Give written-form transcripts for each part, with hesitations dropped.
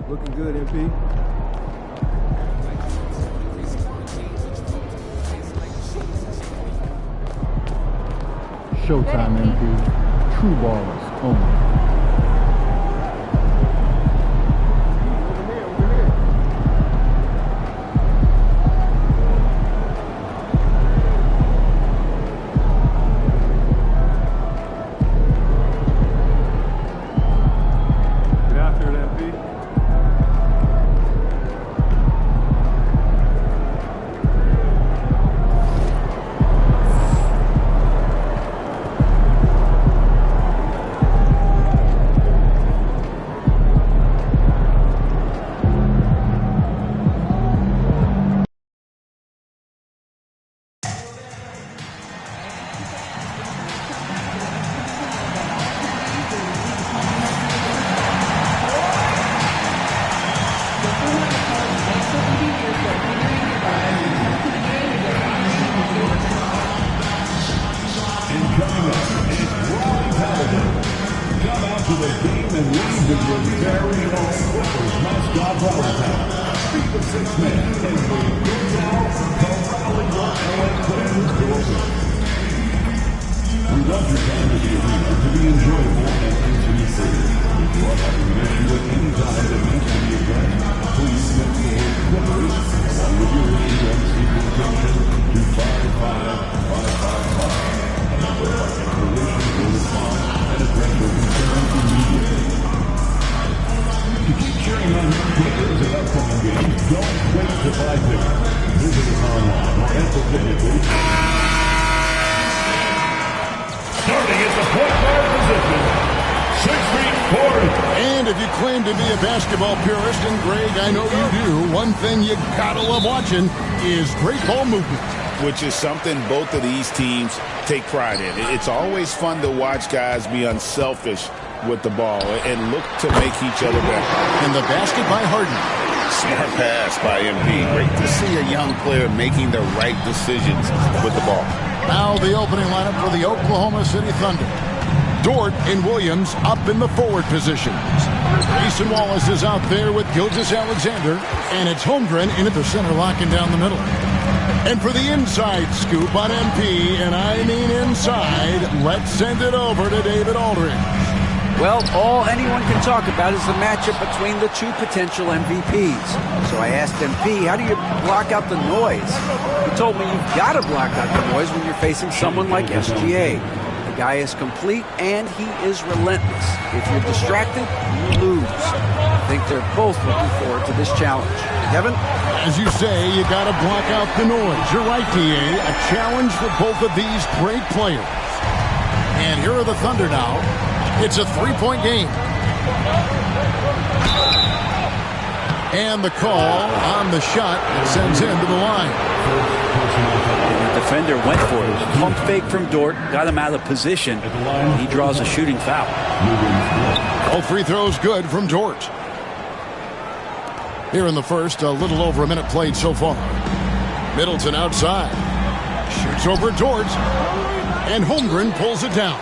Looking good, MP. Showtime, MP. True ballers only. Basketball purist, and Greg, I know you do. One thing you gotta love watching is great ball movement. Which is something both of these teams take pride in. It's always fun to watch guys be unselfish with the ball and look to make each other better. And the basket by Harden. Smart pass by MP. Great to see a young player making the right decisions with the ball. Now the opening lineup for the Oklahoma City Thunder. Dort and Williams up in the forward positions. Mason Wallace is out there with Gilgeous-Alexander, and it's Holmgren in at the center, locking down the middle. And for the inside scoop on MP, and I mean inside, let's send it over to David Aldridge. Well, all anyone can talk about is the matchup between the two potential MVPs. So I asked MP, how do you block out the noise? He told me you've got to block out the noise when you're facing someone like SGA. The guy is complete, and he is relentless. If you're distracted, you lose. I think they're both looking forward to this challenge. Kevin? As you say, you got to block out the noise. You're right, DA. A challenge for both of these great players. And here are the Thunder now. It's a three-point game. And the call on the shot sends him to the line. The defender went for it. Pump fake from Dort, got him out of position. He draws a shooting foul. All free throws good from Dort. Here in the first, a little over a minute played so far. Middleton outside. Shoots over Dort. And Holmgren pulls it down.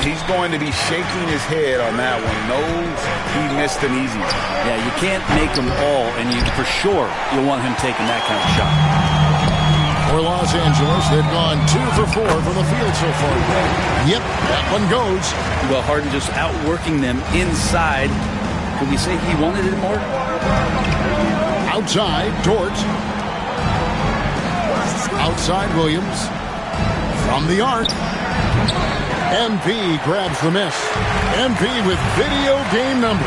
He's going to be shaking his head on that one. Knows he missed an easy one. Yeah, you can't make them all, and you for sure you'll want him taking that kind of shot. For Los Angeles, they've gone 2 for 4 from the field so far. Yep, that one goes. Well, Harden just outworking them inside. Could we say he wanted it more? Outside, Dort. Outside, Williams. From the arc. MP grabs the miss. MP with video game number.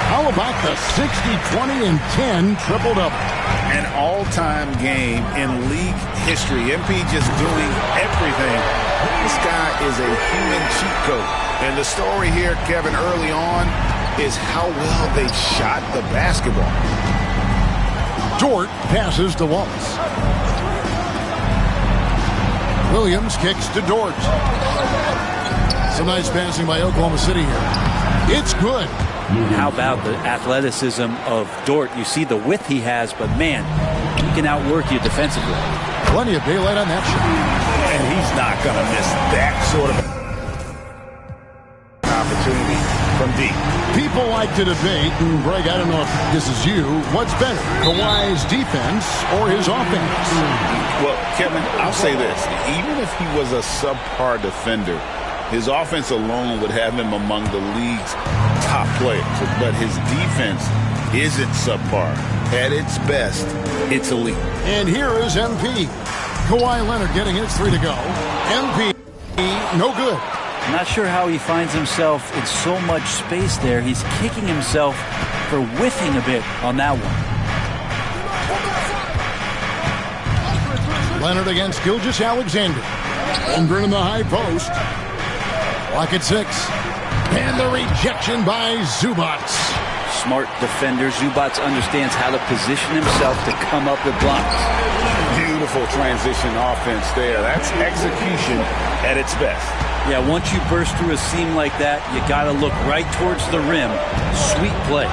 How about the 60, 20, and 10 triple-double? An all-time game in league history. MP just doing everything. This guy is a human cheat code. And the story here, Kevin, early on is how well they shot the basketball. Dort passes to Wallace. Williams kicks to Dort. Some nice passing by Oklahoma City here. It's good. How about the athleticism of Dort? You see the width he has, but man, he can outwork you defensively. Plenty of daylight on that shot. And he's not going to miss that sort of opportunity. from deep. People like to debate, and Greg, I don't know if this is you, what's better, Kawhi's defense or his offense? Well, Kevin, I'll say this. Even if he was a subpar defender, his offense alone would have him among the league's top players. But his defense isn't subpar. At its best, it's elite. And here is MP. Kawhi Leonard getting his 3 to go. MP, no good. I'm not sure how he finds himself in so much space there. He's kicking himself for whiffing a bit on that one. Leonard against Gilgeous-Alexander. Holmgren in the high post. Lock at 6. And the rejection by Zubac. Smart defender. Zubac understands how to position himself to come up with blocks. Beautiful transition offense there. That's execution at its best. Yeah, once you burst through a seam like that, you got to look right towards the rim. Sweet play.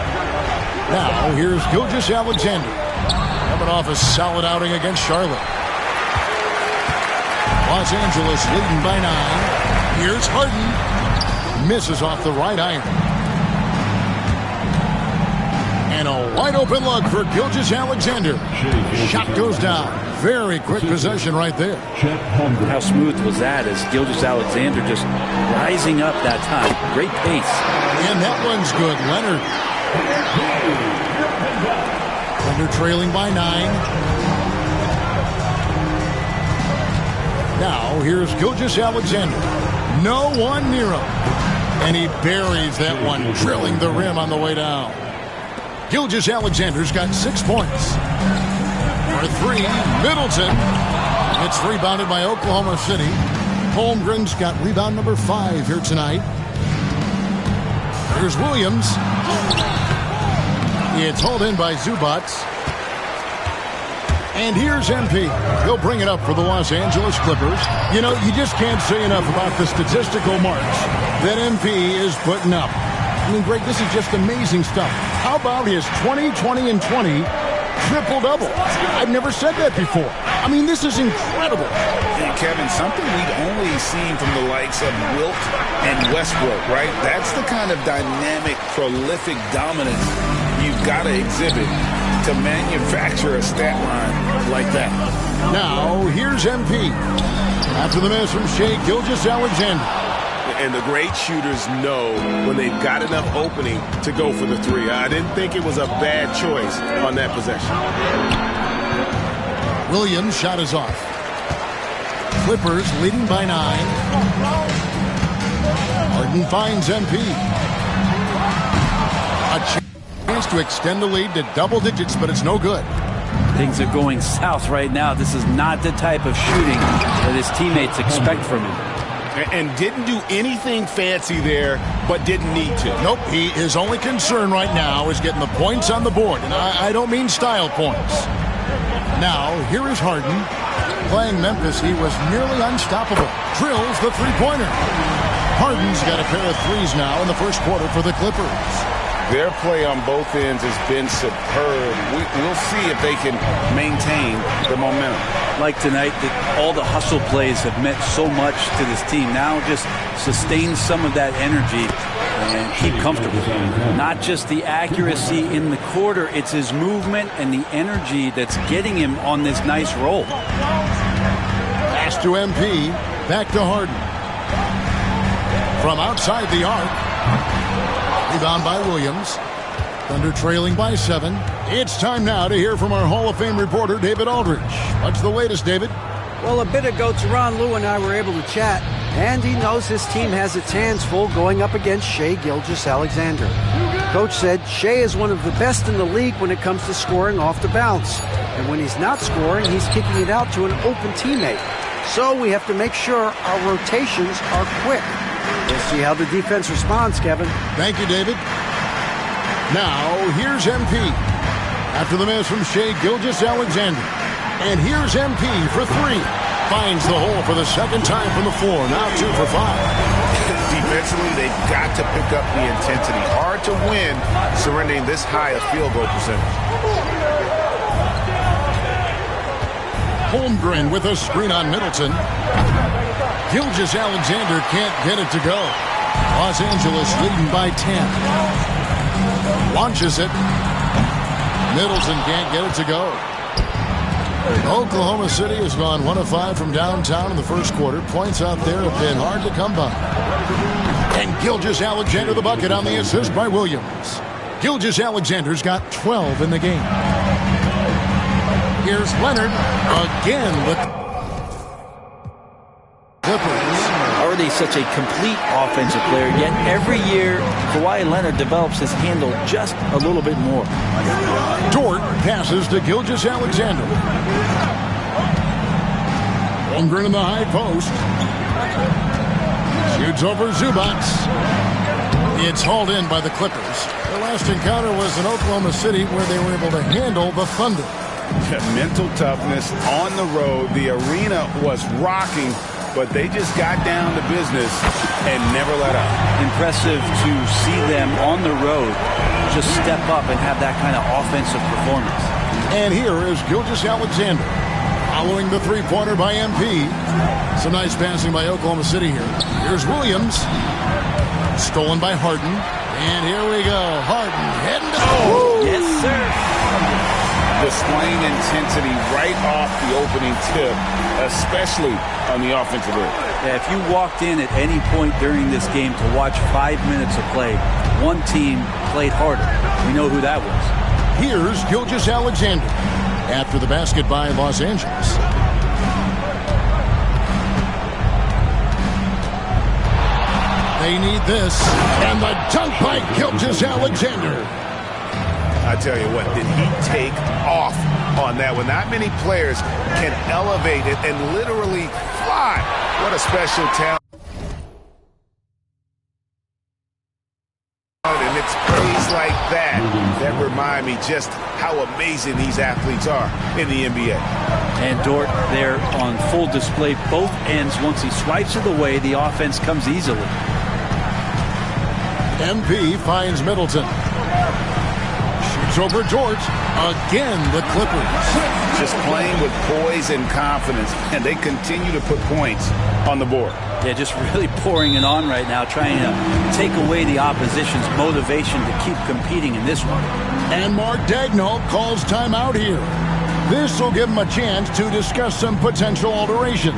Now, here's Gilgeous-Alexander. Coming off a solid outing against Charlotte. Los Angeles leading by 9. Here's Harden. Misses off the right iron. And a wide open look for Gilgeous-Alexander. Shot goes down. Very quick possession right there. How smooth was that as Gilgeous-Alexander just rising up that time. Great pace. And that one's good. Leonard. Leonard trailing by 9. Now here's Gilgeous-Alexander. No one near him. And he buries that one, drilling the rim on the way down. Gilgeous-Alexander's got 6 points. For 3, Middleton. It's rebounded by Oklahoma City. Holmgren's got rebound number 5 here tonight. Here's Williams. It's hauled in by Zubac. And here's MP. He'll bring it up for the Los Angeles Clippers. You know, you just can't say enough about the statistical marks that MP is putting up. I mean, Greg, this is just amazing stuff. How about his 20, 20, and 20 triple-double? I've never said that before. I mean, this is incredible. And Kevin, something we'd only seen from the likes of Wilt and Westbrook, right? That's the kind of dynamic, prolific dominance you've got to exhibit to manufacture a stat line like that. Now, here's MP. After the miss from Shai Gilgeous-Alexander. And the great shooters know when they've got enough opening to go for the 3. I didn't think it was a bad choice on that possession. Williams' shot is off. Clippers leading by 9. Harden finds MP. A chance to extend the lead to double digits, but it's no good. Things are going south right now. This is not the type of shooting that his teammates expect from him. And didn't do anything fancy there, but didn't need to. Nope, his only concern right now is getting the points on the board. And I don't mean style points. Now, here is Harden. Playing Memphis, he was nearly unstoppable. Drills the three-pointer. Harden's got a pair of threes now in the first quarter for the Clippers. Their play on both ends has been superb. We'll see if they can maintain the momentum. Like tonight, all the hustle plays have meant so much to this team. Now just sustain some of that energy and keep comfortable. Not just the accuracy in the quarter, it's his movement and the energy that's getting him on this nice roll. Pass to MP, back to Harden. From outside the arc. Rebound by Williams. Thunder trailing by 7. It's time now to hear from our Hall of Fame reporter, David Aldridge. What's the latest, David? Well, a bit ago, Teron Lue and I were able to chat, and he knows his team has its hands full going up against Shai Gilgeous-Alexander. Coach said Shai is one of the best in the league when it comes to scoring off the bounce. And when he's not scoring, he's kicking it out to an open teammate. So we have to make sure our rotations are quick. We'll see how the defense responds, Kevin. Thank you, David. Now, here's MP. After the miss from Shai Gilgeous-Alexander. And here's MP for 3. Finds the hole for the second time from the floor. Now 2 for 5. Defensively, they've got to pick up the intensity. Hard to win surrendering this high a field goal percentage. Holmgren with a screen on Middleton. Gilgeous-Alexander can't get it to go. Los Angeles leading by 10. Launches it. Middleton can't get it to go. Oklahoma City has gone 1 of 5 from downtown in the first quarter. Points out there have been hard to come by. And Gilgeous-Alexander the bucket on the assist by Williams. Gilgeous-Alexander's got 12 in the game. Here's Leonard again with Clippers. Already such a complete offensive player, yet every year Kawhi Leonard develops his handle just a little bit more. Dort passes to Gilgeous-Alexander. Holmgren in the high post. Shoots over Zubac. It's hauled in by the Clippers. Their last encounter was in Oklahoma City where they were able to handle the Thunder. Mental toughness on the road. The arena was rocking, but they just got down to business and never let up. Impressive to see them on the road just step up and have that kind of offensive performance. And here is Gilgeous-Alexander following the three-pointer by MP. Some nice passing by Oklahoma City here. Here's Williams. Stolen by Harden. And here we go. Harden heading to Yes, sir. Displaying intensity right off the opening tip, especially on the offensive end. Yeah, if you walked in at any point during this game to watch 5 minutes of play, one team played harder. We know who that was. Here's Gilgeous-Alexander after the basket by Los Angeles. They need this. And the dunk by Gilgeous-Alexander. I tell you what, did he take off on that one? Not many players can elevate it and literally fly. What a special talent. And it's plays like that that remind me just how amazing these athletes are in the NBA. And Dort there on full display, both ends. Once he swipes it away, the offense comes easily. MP finds Middleton. Shoots over Dort. Again, the Clippers. Just playing with poise and confidence, and they continue to put points on the board. Yeah, just really pouring it on right now, trying to take away the opposition's motivation to keep competing in this one. And Mark Daigneault calls timeout here. This will give him a chance to discuss some potential alterations.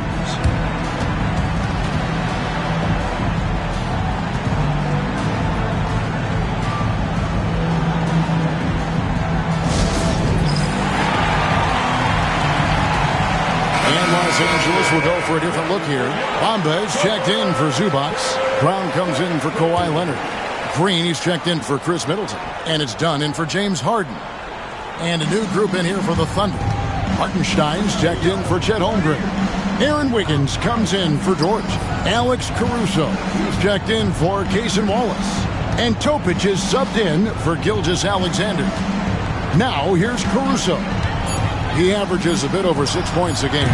Los Angeles will go for a different look here. Bamba is checked in for Zubac. Brown comes in for Kawhi Leonard. Green, he's checked in for Chris Middleton. And it's done in for James Harden. And a new group in here for the Thunder. Hartenstein's checked in for Chet Holmgren. Aaron Wiggins comes in for Dort. Alex Caruso, he's checked in for Cason Wallace. And Topic is subbed in for Gilgeous-Alexander. Now here's Caruso. He averages a bit over 6 points a game.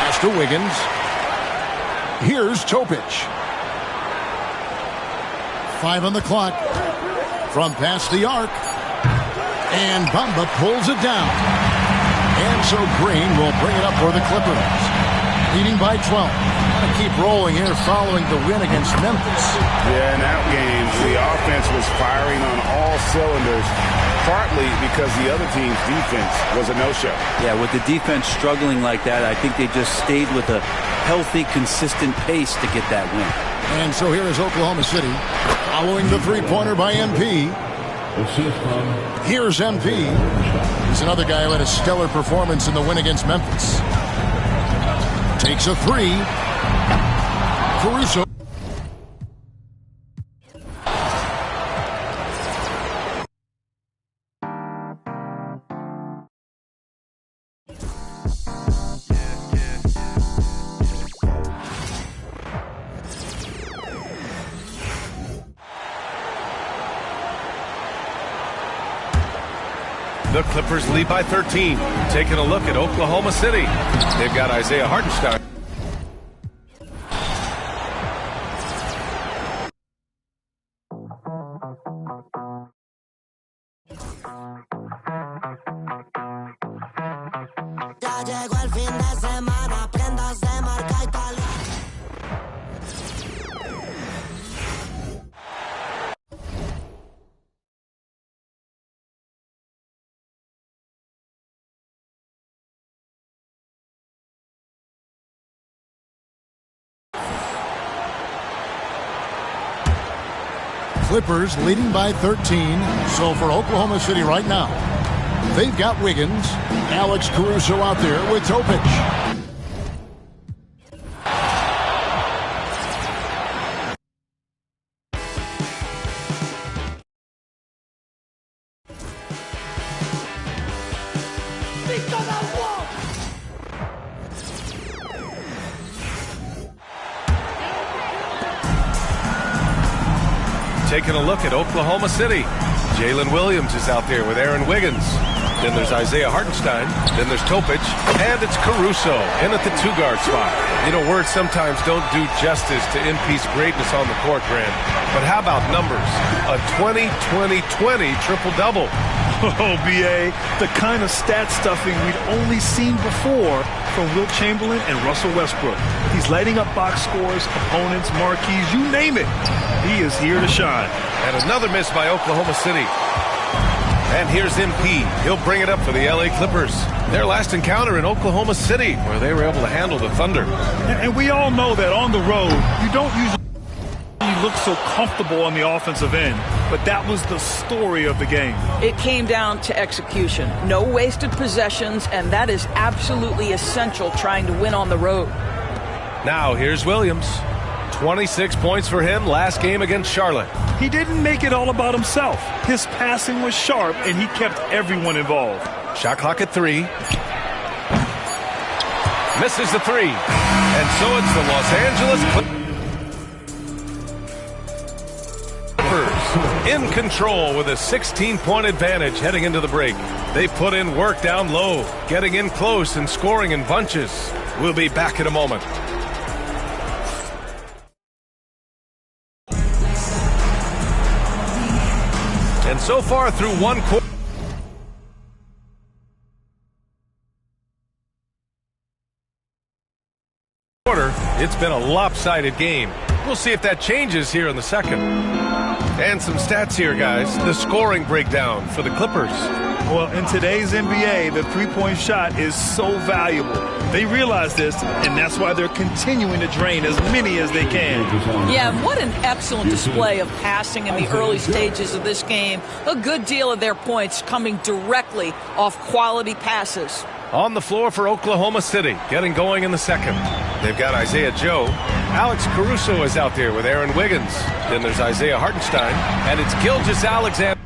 Pass to Wiggins. Here's Topic. 5 on the clock. From past the arc. And Bamba pulls it down. And so Green will bring it up for the Clippers. Leading by 12. Keep rolling here following the win against Memphis. Yeah, in that game, the offense was firing on all cylinders, partly because the other team's defense was a no-show. Yeah, with the defense struggling like that, I think they just stayed with a healthy, consistent pace to get that win. And so here is Oklahoma City following the three-pointer by MP. Here's MP. He's another guy who had a stellar performance in the win against Memphis. Takes a three. Caruso. The Clippers lead by 13. Taking a look at Oklahoma City. They've got Isaiah Hartenstein. Clippers leading by 13. So for Oklahoma City right now, they've got Wiggins. Alex Caruso out there with Topic. Taking a look at Oklahoma City. Jalen Williams is out there with Aaron Wiggins. Then there's Isaiah Hartenstein. Then there's Topic. And it's Caruso in at the two-guard spot. You know, words sometimes don't do justice to MP's greatness on the court, Grant. But how about numbers? A 20-20-20 triple-double. Oh, B.A., the kind of stat stuffing we'd only seen before from Wilt Chamberlain and Russell Westbrook. He's lighting up box scores, opponents, marquees, you name it. He is here to shine. And another miss by Oklahoma City. And here's MP. He'll bring it up for the LA Clippers. Their last encounter in Oklahoma City, where they were able to handle the Thunder. And we all know that on the road, you don't usually look so comfortable on the offensive end, but that was the story of the game. It came down to execution. No wasted possessions, and that is absolutely essential trying to win on the road. Now here's Williams. 26 points for him last game against Charlotte. He didn't make it all about himself. His passing was sharp, and he kept everyone involved. Shot clock at 3. Misses the 3. And so it's the Los Angeles Clippers in control with a 16-point advantage heading into the break. They put in work down low, getting in close and scoring in bunches. We'll be back in a moment. And so far through one quarter, it's been a lopsided game. We'll see if that changes here in the second. And some stats here, guys. The scoring breakdown for the Clippers. Well, in today's NBA, the three-point shot is so valuable. They realize this, and that's why they're continuing to drain as many as they can. Yeah, and what an excellent display of passing in the early stages of this game. A good deal of their points coming directly off quality passes. On the floor for Oklahoma City, getting going in the second. They've got Isaiah Joe. Alex Caruso is out there with Aaron Wiggins. Then there's Isaiah Hartenstein, and it's Gilgeous-Alexander.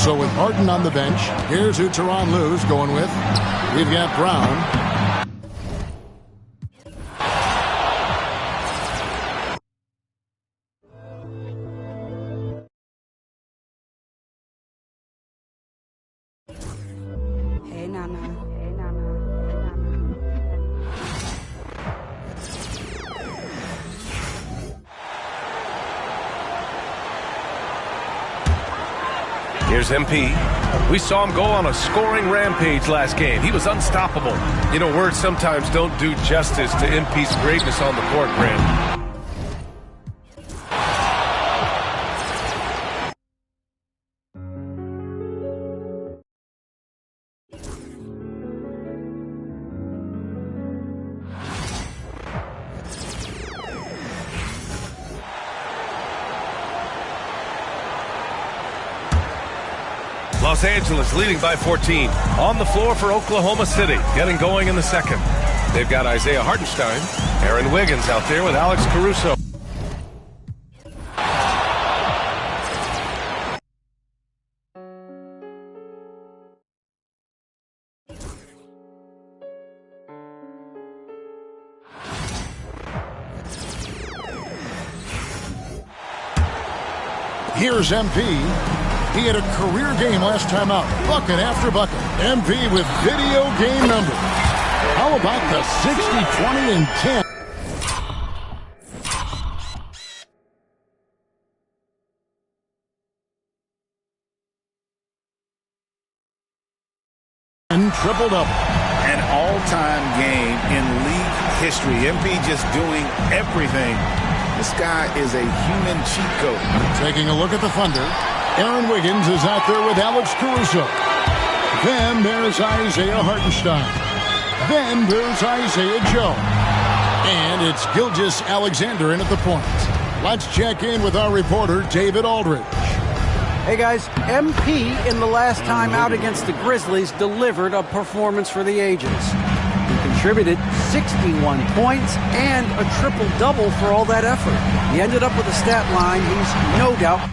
So with Harden on the bench, here's who Tyronn Lue's going with. We've got Brown. Hey, Nana. Hey, Nana. Here's MP. We saw him go on a scoring rampage last game. He was unstoppable. You know, words sometimes don't do justice to MP's greatness on the court, Grant. Los Angeles leading by 14. On the floor for Oklahoma City, getting going in the second. They've got Isaiah Hartenstein, Aaron Wiggins out there with Alex Caruso. Here's MP. He had a career game last time out, bucket after bucket. MP with video game numbers. How about the 60, 20, and 10? triple-double. An all-time game in league history. MP just doing everything. This guy is a human cheat code. Taking a look at the Thunder, Aaron Wiggins is out there with Alex Caruso. Then there's Isaiah Hartenstein. Then there's Isaiah Joe. And it's Gilgeous-Alexander in at the point. Let's check in with our reporter, David Aldridge. Hey guys, MP in the last time out against the Grizzlies delivered a performance for the ages. He contributed 61 points and a triple-double for all that effort. He ended up with a stat line he's no doubt.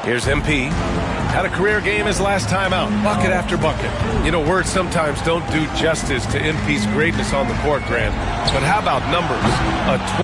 Here's MP. Had a career game his last time out, bucket after bucket. You know, words sometimes don't do justice to MP's greatness on the court, Grant. But how about numbers?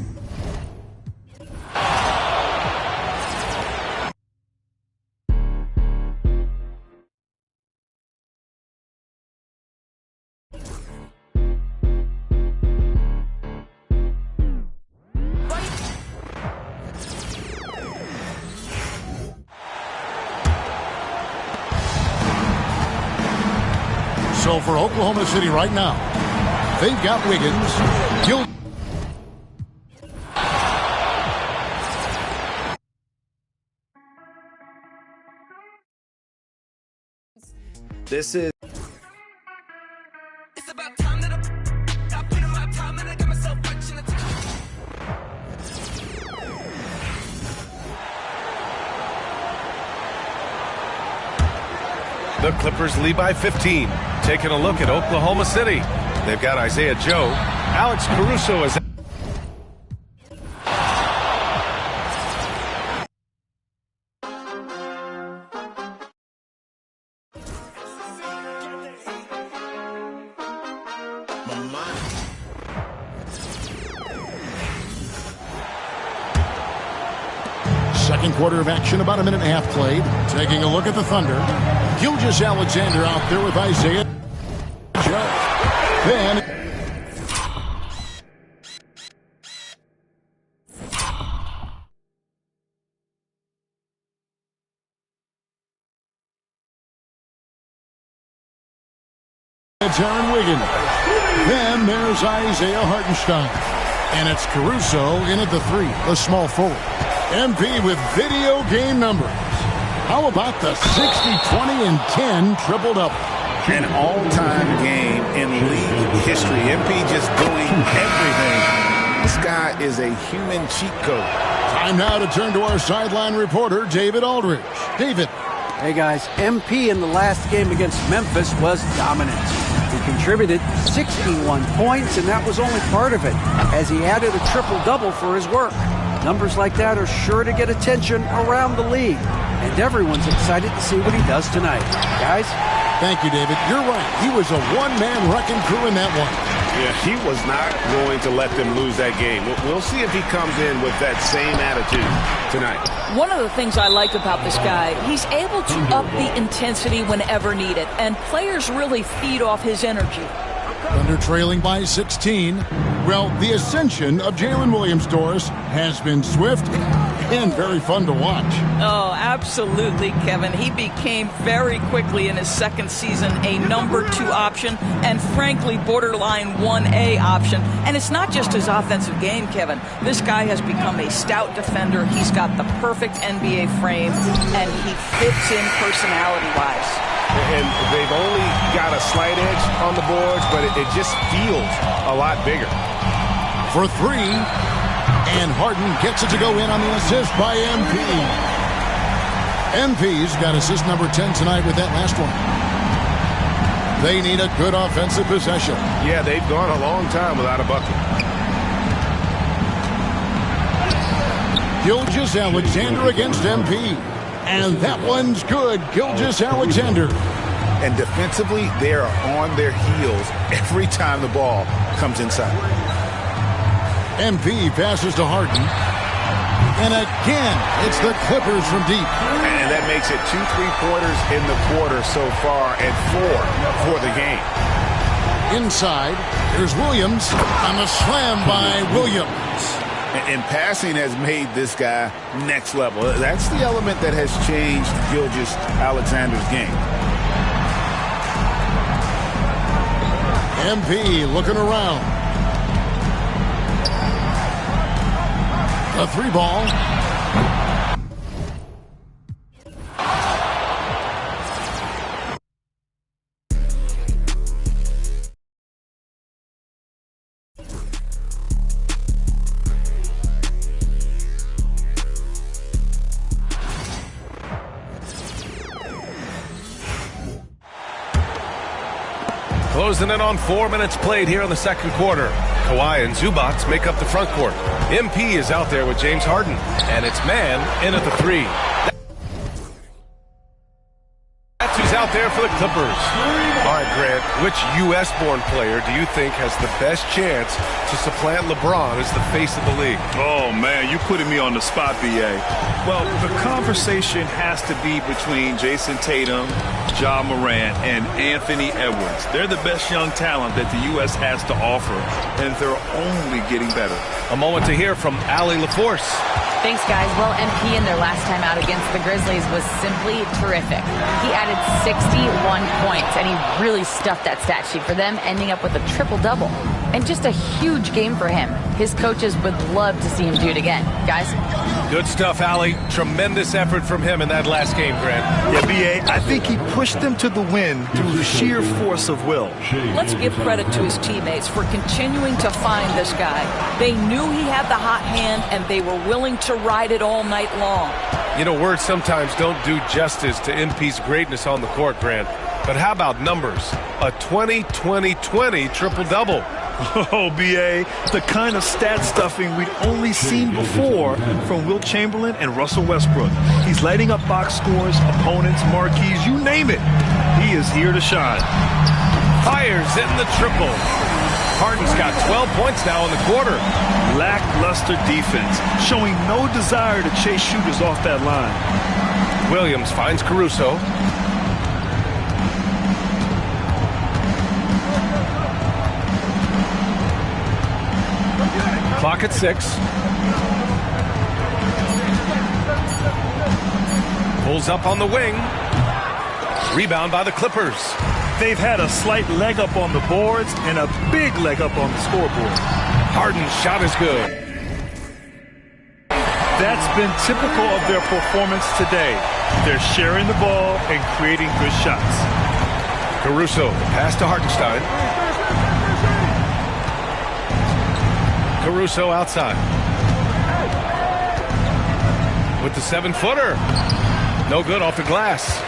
So for Oklahoma City right now, they've got Wiggins, This is. It's about time that I put in my time and I got myself watching the The Clippers lead by 15. Taking a look at Oklahoma City. They've got Isaiah Joe. Alex Caruso is... Second quarter of action, about a minute and a half played. Taking a look at the Thunder. Gilgeous-Alexander out there with Isaiah Joe. Then it's Aaron Wiggins. Then there's Isaiah Hartenstein. And it's Caruso in at the three, the small forward. MP with video game numbers. How about the 60, 20, and 10 triple-double? An all-time game in league history. MP just doing everything. This guy is a human cheat code. Time now to turn to our sideline reporter, David Aldridge. David. Hey guys, MP in the last game against Memphis was dominant. He contributed 61 points, and that was only part of it, as he added a triple-double for his work. Numbers like that are sure to get attention around the league, and everyone's excited to see what he does tonight. Guys? Thank you, David. You're right. He was a one-man wrecking crew in that one. Yeah, he was not going to let them lose that game. We'll see if he comes in with that same attitude tonight. One of the things I like about this guy, he's able to up the intensity whenever needed, and players really feed off his energy. Thunder trailing by 16. Well, the ascension of Jalen Williams, Doris, has been swift and very fun to watch. Oh, absolutely, Kevin. He became very quickly in his second season a number 2 option and, frankly, borderline 1A option. And it's not just his offensive game, Kevin. This guy has become a stout defender. He's got the perfect NBA frame, and he fits in personality-wise. And they've only got a slight edge on the boards, but it just feels a lot bigger. For three, and Harden gets it to go in on the assist by MP. MP's got assist number 10 tonight with that last one. They need a good offensive possession. Yeah, they've gone a long time without a bucket. Gilgeous-Alexander against MP. And that one's good. Gilgeous-Alexander. And defensively, they are on their heels every time the ball comes inside. MP passes to Harden. And again, it's the Clippers from deep. And that makes it 2 3-pointers in the quarter so far and 4 for the game. Inside, here's Williams on the slam by Williams. And passing has made this guy next level. That's the element that has changed Gilgeous-Alexander's game. MP looking around. A 3-ball. Closing in on 4 minutes played here in the second quarter. Kawhi and Zubac make up the front court. MP is out there with James Harden, and it's man in at the 3. That's who's out there for the Clippers. All right, Grant, which U.S.-born player do you think has the best chance to supplant LeBron as the face of the league? Oh, man, you putting me on the spot, B.A. Well, the conversation has to be between Jason Tatum, Ja Morant, and Anthony Edwards. They're the best young talent that the U.S. has to offer, and they're only getting better. A moment to hear from Allie LaForce. Thanks, guys. Well, MP in their last time out against the Grizzlies was simply terrific. He added 61 points, and he really stuffed that stat sheet for them, ending up with a triple-double. And just a huge game for him. His coaches would love to see him do it again. Guys? Good stuff, Allie. Tremendous effort from him in that last game, Grant. Yeah, B.A., I think he pushed them to the win through sheer force of will. Let's give credit to his teammates for continuing to find this guy. They knew he had the hot hand, and they were willing to ride it all night long. You know, words sometimes don't do justice to MP's greatness on the court, Grant. But how about numbers? A 20-20-20 triple-double. Oh, B.A., the kind of stat stuffing we'd only seen before from Wilt Chamberlain and Russell Westbrook. He's lighting up box scores, opponents, marquees, you name it. He is here to shine. Fires in the triple. Harden's got 12 points now in the quarter. Lackluster defense, showing no desire to chase shooters off that line. Williams finds Caruso. Clock at 6. Pulls up on the wing. Rebound by the Clippers. They've had a slight leg up on the boards and a big leg up on the scoreboard. Harden's shot is good. That's been typical of their performance today. They're sharing the ball and creating good shots. Caruso, pass to Hartenstein. Caruso outside. With the 7-footer. No good off the glass.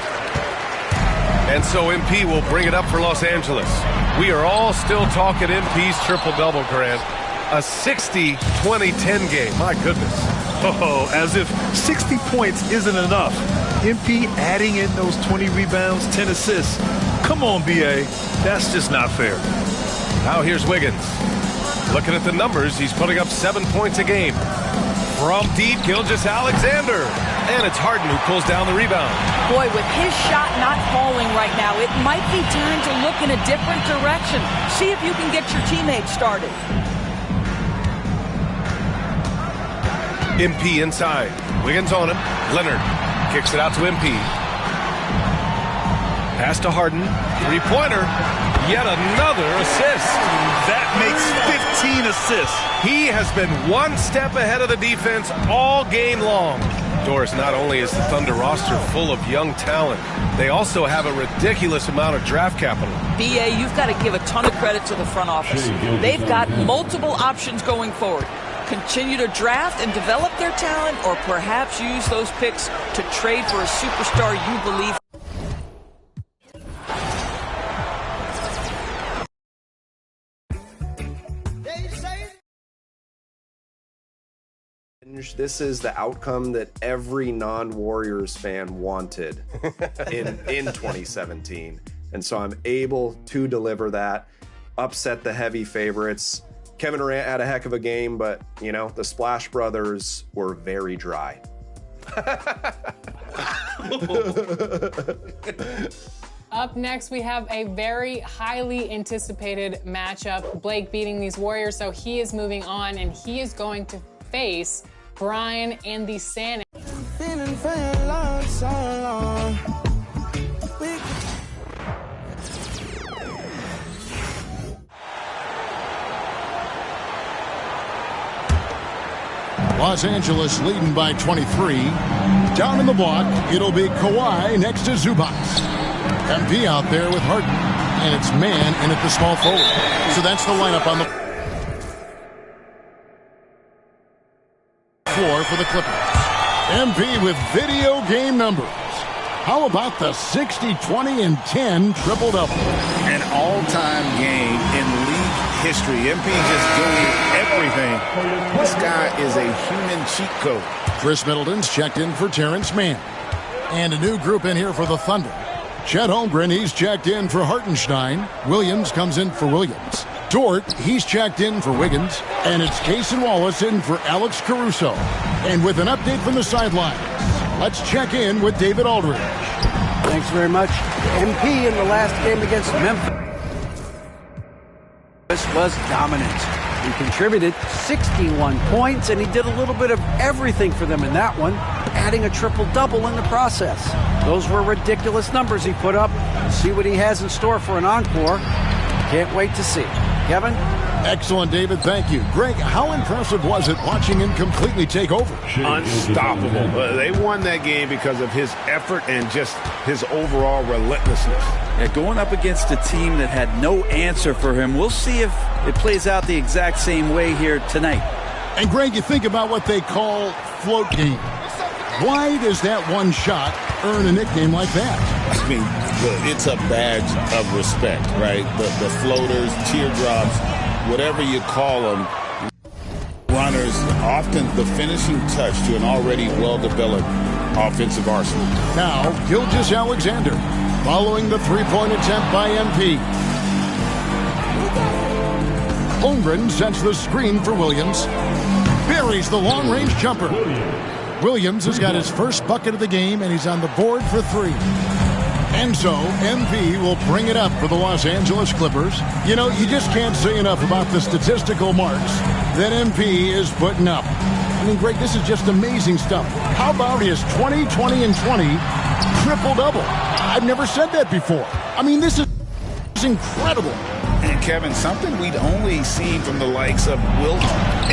And so MP will bring it up for Los Angeles. We are all still talking MP's triple-double, Grant. A 60-20-10 game. My goodness. Oh, as if 60 points isn't enough. MP adding in those 20 rebounds, 10 assists. Come on, B.A. That's just not fair. Now here's Wiggins. Looking at the numbers, he's putting up 7 points a game. From deep, Gilgeous-Alexander. And it's Harden who pulls down the rebound. Boy, with his shot not falling right now, it might be time to look in a different direction. See if you can get your teammates started. MP inside. Wiggins on him. Leonard kicks it out to MP. Pass to Harden. Three-pointer. Yet another assist. That makes 15 assists. He has been one step ahead of the defense all game long. Doris, not only is the Thunder roster full of young talent, they also have a ridiculous amount of draft capital. BA, you've got to give a ton of credit to the front office. They've got multiple options going forward. Continue to draft and develop their talent, or perhaps use those picks to trade for a superstar you believe. This is the outcome that every non-Warriors fan wanted in 2017. And so I'm able to deliver that, upset the heavy favorites, Kevin Durant had a heck of a game, but, you know, the Splash Brothers were very dry. Up next, we have a very highly anticipated matchup. Blake beating these Warriors, so he is moving on, and he is going to face Brian and the Santa. Los Angeles leading by 23. Down in the block, it'll be Kawhi next to Zubac. MP out there with Harden, and it's man in at the small forward. So that's the lineup on the floor for the Clippers. MP with video game numbers. How about the 60, 20, and 10 triple-double? An all-time game in league history. MP just doing everything. This guy is a human cheat code. Chris Middleton's checked in for Terrence Mann. And a new group in here for the Thunder. Chet Holmgren, he's checked in for Hartenstein. Williams comes in for Williams. Dort, he's checked in for Wiggins. And it's Cason Wallace in for Alex Caruso. And with an update from the sidelines, let's check in with David Aldridge. Thanks very much. MP in the last game against Memphis was dominant. He contributed 61 points, and he did a little bit of everything for them in that one, adding a triple-double in the process. Those were ridiculous numbers he put up. See what he has in store for an encore. Can't wait to see. Kevin? Excellent, David. Thank you. Greg, how impressive was it watching him completely take over? Unstoppable. They won that game because of his effort and just his overall relentlessness. Yeah, going up against a team that had no answer for him. We'll see if it plays out the exact same way here tonight. And Greg, you think about what they call float game. Why does that one shot earn a nickname like that? I mean, it's a badge of respect, right? The floaters, teardrops, whatever you call them, runners, often the finishing touch to an already well-developed offensive arsenal. Now, Gilgeous-Alexander, following the three-point attempt by MP. Holmgren sets the screen for Williams. Buries the long-range jumper. Williams has got his first bucket of the game, and he's on the board for three. And so, MP will bring it up for the Los Angeles Clippers. You know, you just can't say enough about the statistical marks that MP is putting up. I mean, Greg, this is just amazing stuff. How about his 20, 20, and 20 triple-double? I've never said that before. I mean, this is incredible. And Kevin, something we'd only seen from the likes of Wilt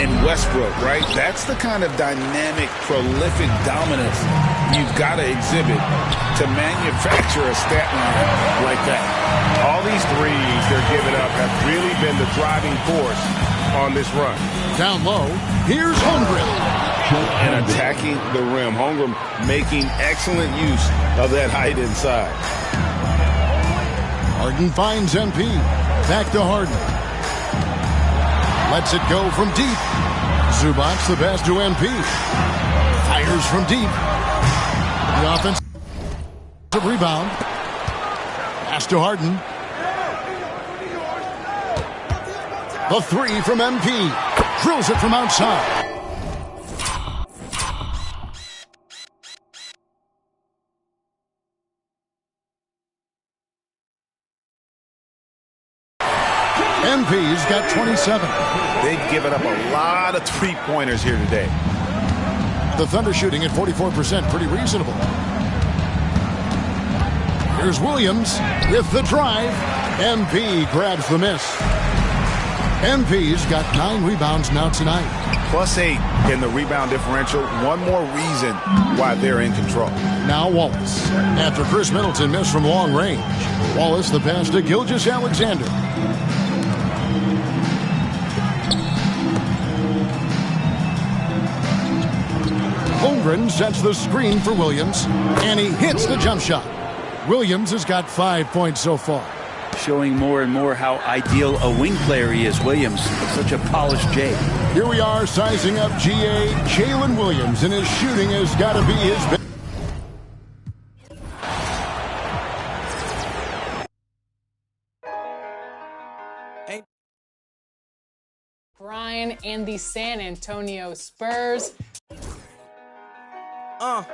and Westbrook, right? That's the kind of dynamic, prolific dominance you've got to exhibit to manufacture a stat line like that. All these threes they're giving up have really been the driving force on this run. Down low, here's Holmgren. And attacking the rim. Holmgren making excellent use of that height inside. Harden finds MP. Back to Harden. Lets it go from deep. Zubac the pass to MP. Fires from deep. The offensive rebound. Pass to Harden. The three from MP. Drills it from outside. MP's got 27. They've given up a lot of three-pointers here today. The Thunder shooting at 44%, pretty reasonable. Here's Williams with the drive. MP grabs the miss. MP's got 9 rebounds now tonight. +8 in the rebound differential. One more reason why they're in control. Now Wallace. After Chris Middleton missed from long range. Wallace the pass to Gilgeous-Alexander. Holmgren sets the screen for Williams, and he hits the jump shot. Williams has got 5 points so far. Showing more and more how ideal a wing player he is, Williams. Such a polished J. Here we are sizing up GA Jalen Williams, and his shooting has got to be his best. Brian and the San Antonio Spurs. A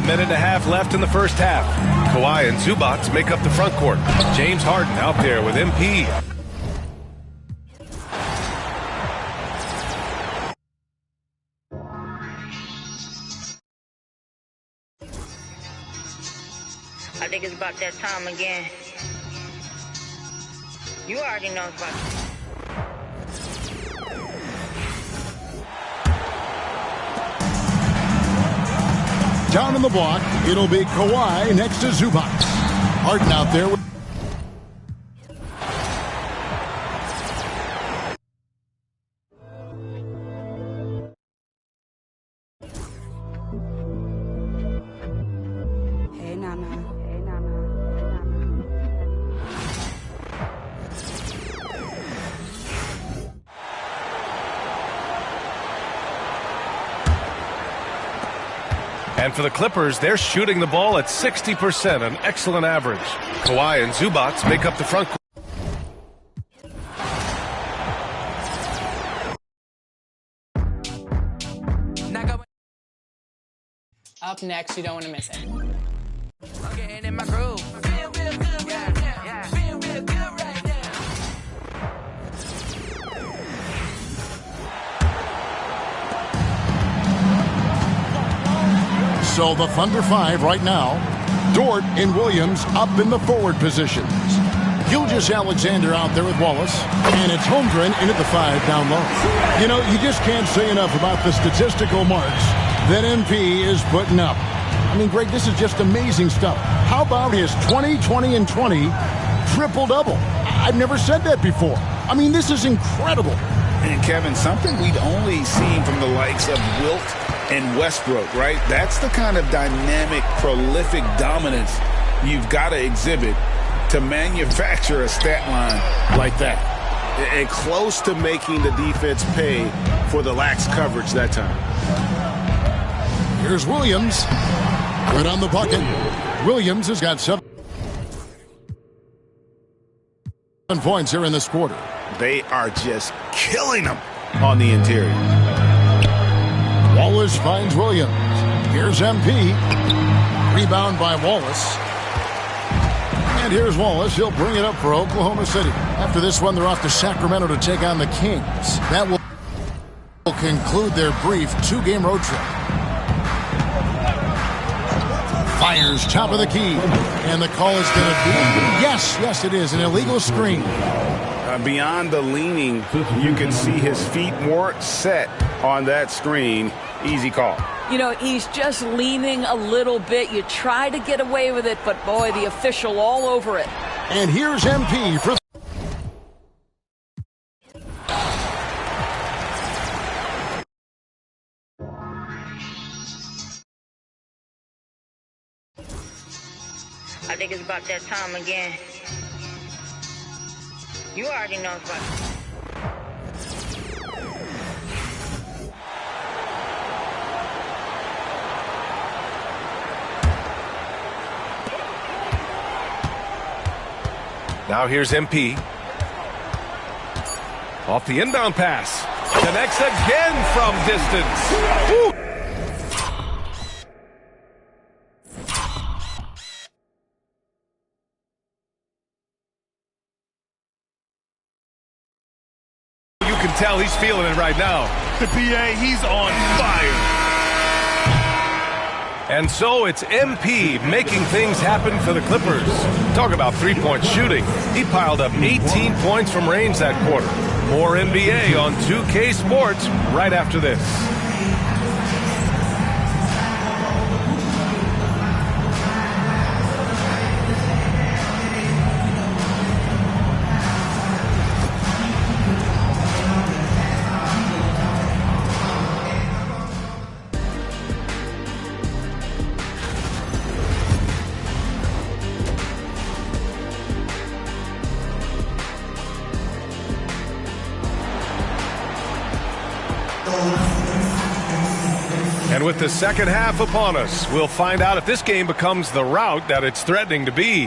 minute and a half left in the first half. Kawhi and Zubac make up the front court. James Harden out there with MP. I think it's about that time again. You already know it's about. Down in the block, it'll be Kawhi next to Zubac. Harden out there with Hey, Nana. Hey, Nana. Hey, Nana. And for the Clippers, they're shooting the ball at 60%, an excellent average. Kawhi and Zubac make up the front court. Up next, you don't want to miss it. Getting in my groove. Feel real good right now. Feel real good right now. So the Thunder 5 right now. Dort and Williams up in the forward positions. Gilgeous-Alexander out there with Wallace. And it's Holmgren in at the 5 down low. You know, you just can't say enough about the statistical marks that MP is putting up. I mean, Greg, this is just amazing stuff. How about his 20, 20, and 20 triple-double? I've never said that before. I mean, this is incredible. And, Kevin, something we'd only seen from the likes of Wilt and Westbrook, right? That's the kind of dynamic, prolific dominance you've got to exhibit to manufacture a stat line like that. And close to making the defense pay for the lax coverage that time. Here's Williams. Right on the bucket. Williams has got 7 points here in this quarter. They are just killing them on the interior. Wallace finds Williams. Here's MP. Rebound by Wallace. And here's Wallace. He'll bring it up for Oklahoma City. After this one, they're off to Sacramento to take on the Kings. That will conclude their brief 2-game road trip. Fires top of the key. And the call is going to be, yes, it is, an illegal screen. Beyond the leaning, you can see his feet weren't set on that screen. Easy call. You know, he's just leaning a little bit. You try to get away with it, but boy, the official all over it. And here's MP for... I think it's about that time again. You already know it's about. Now here's MP. Off the inbound pass. Connects again from distance. Woo! You can tell he's feeling it right now. The PA, he's on fire. And so it's MP making things happen for the Clippers. Talk about three-point shooting. He piled up 18 points from range that quarter. More NBA on 2K Sports right after this. And with the second half upon us, we'll find out if this game becomes the rout that it's threatening to be.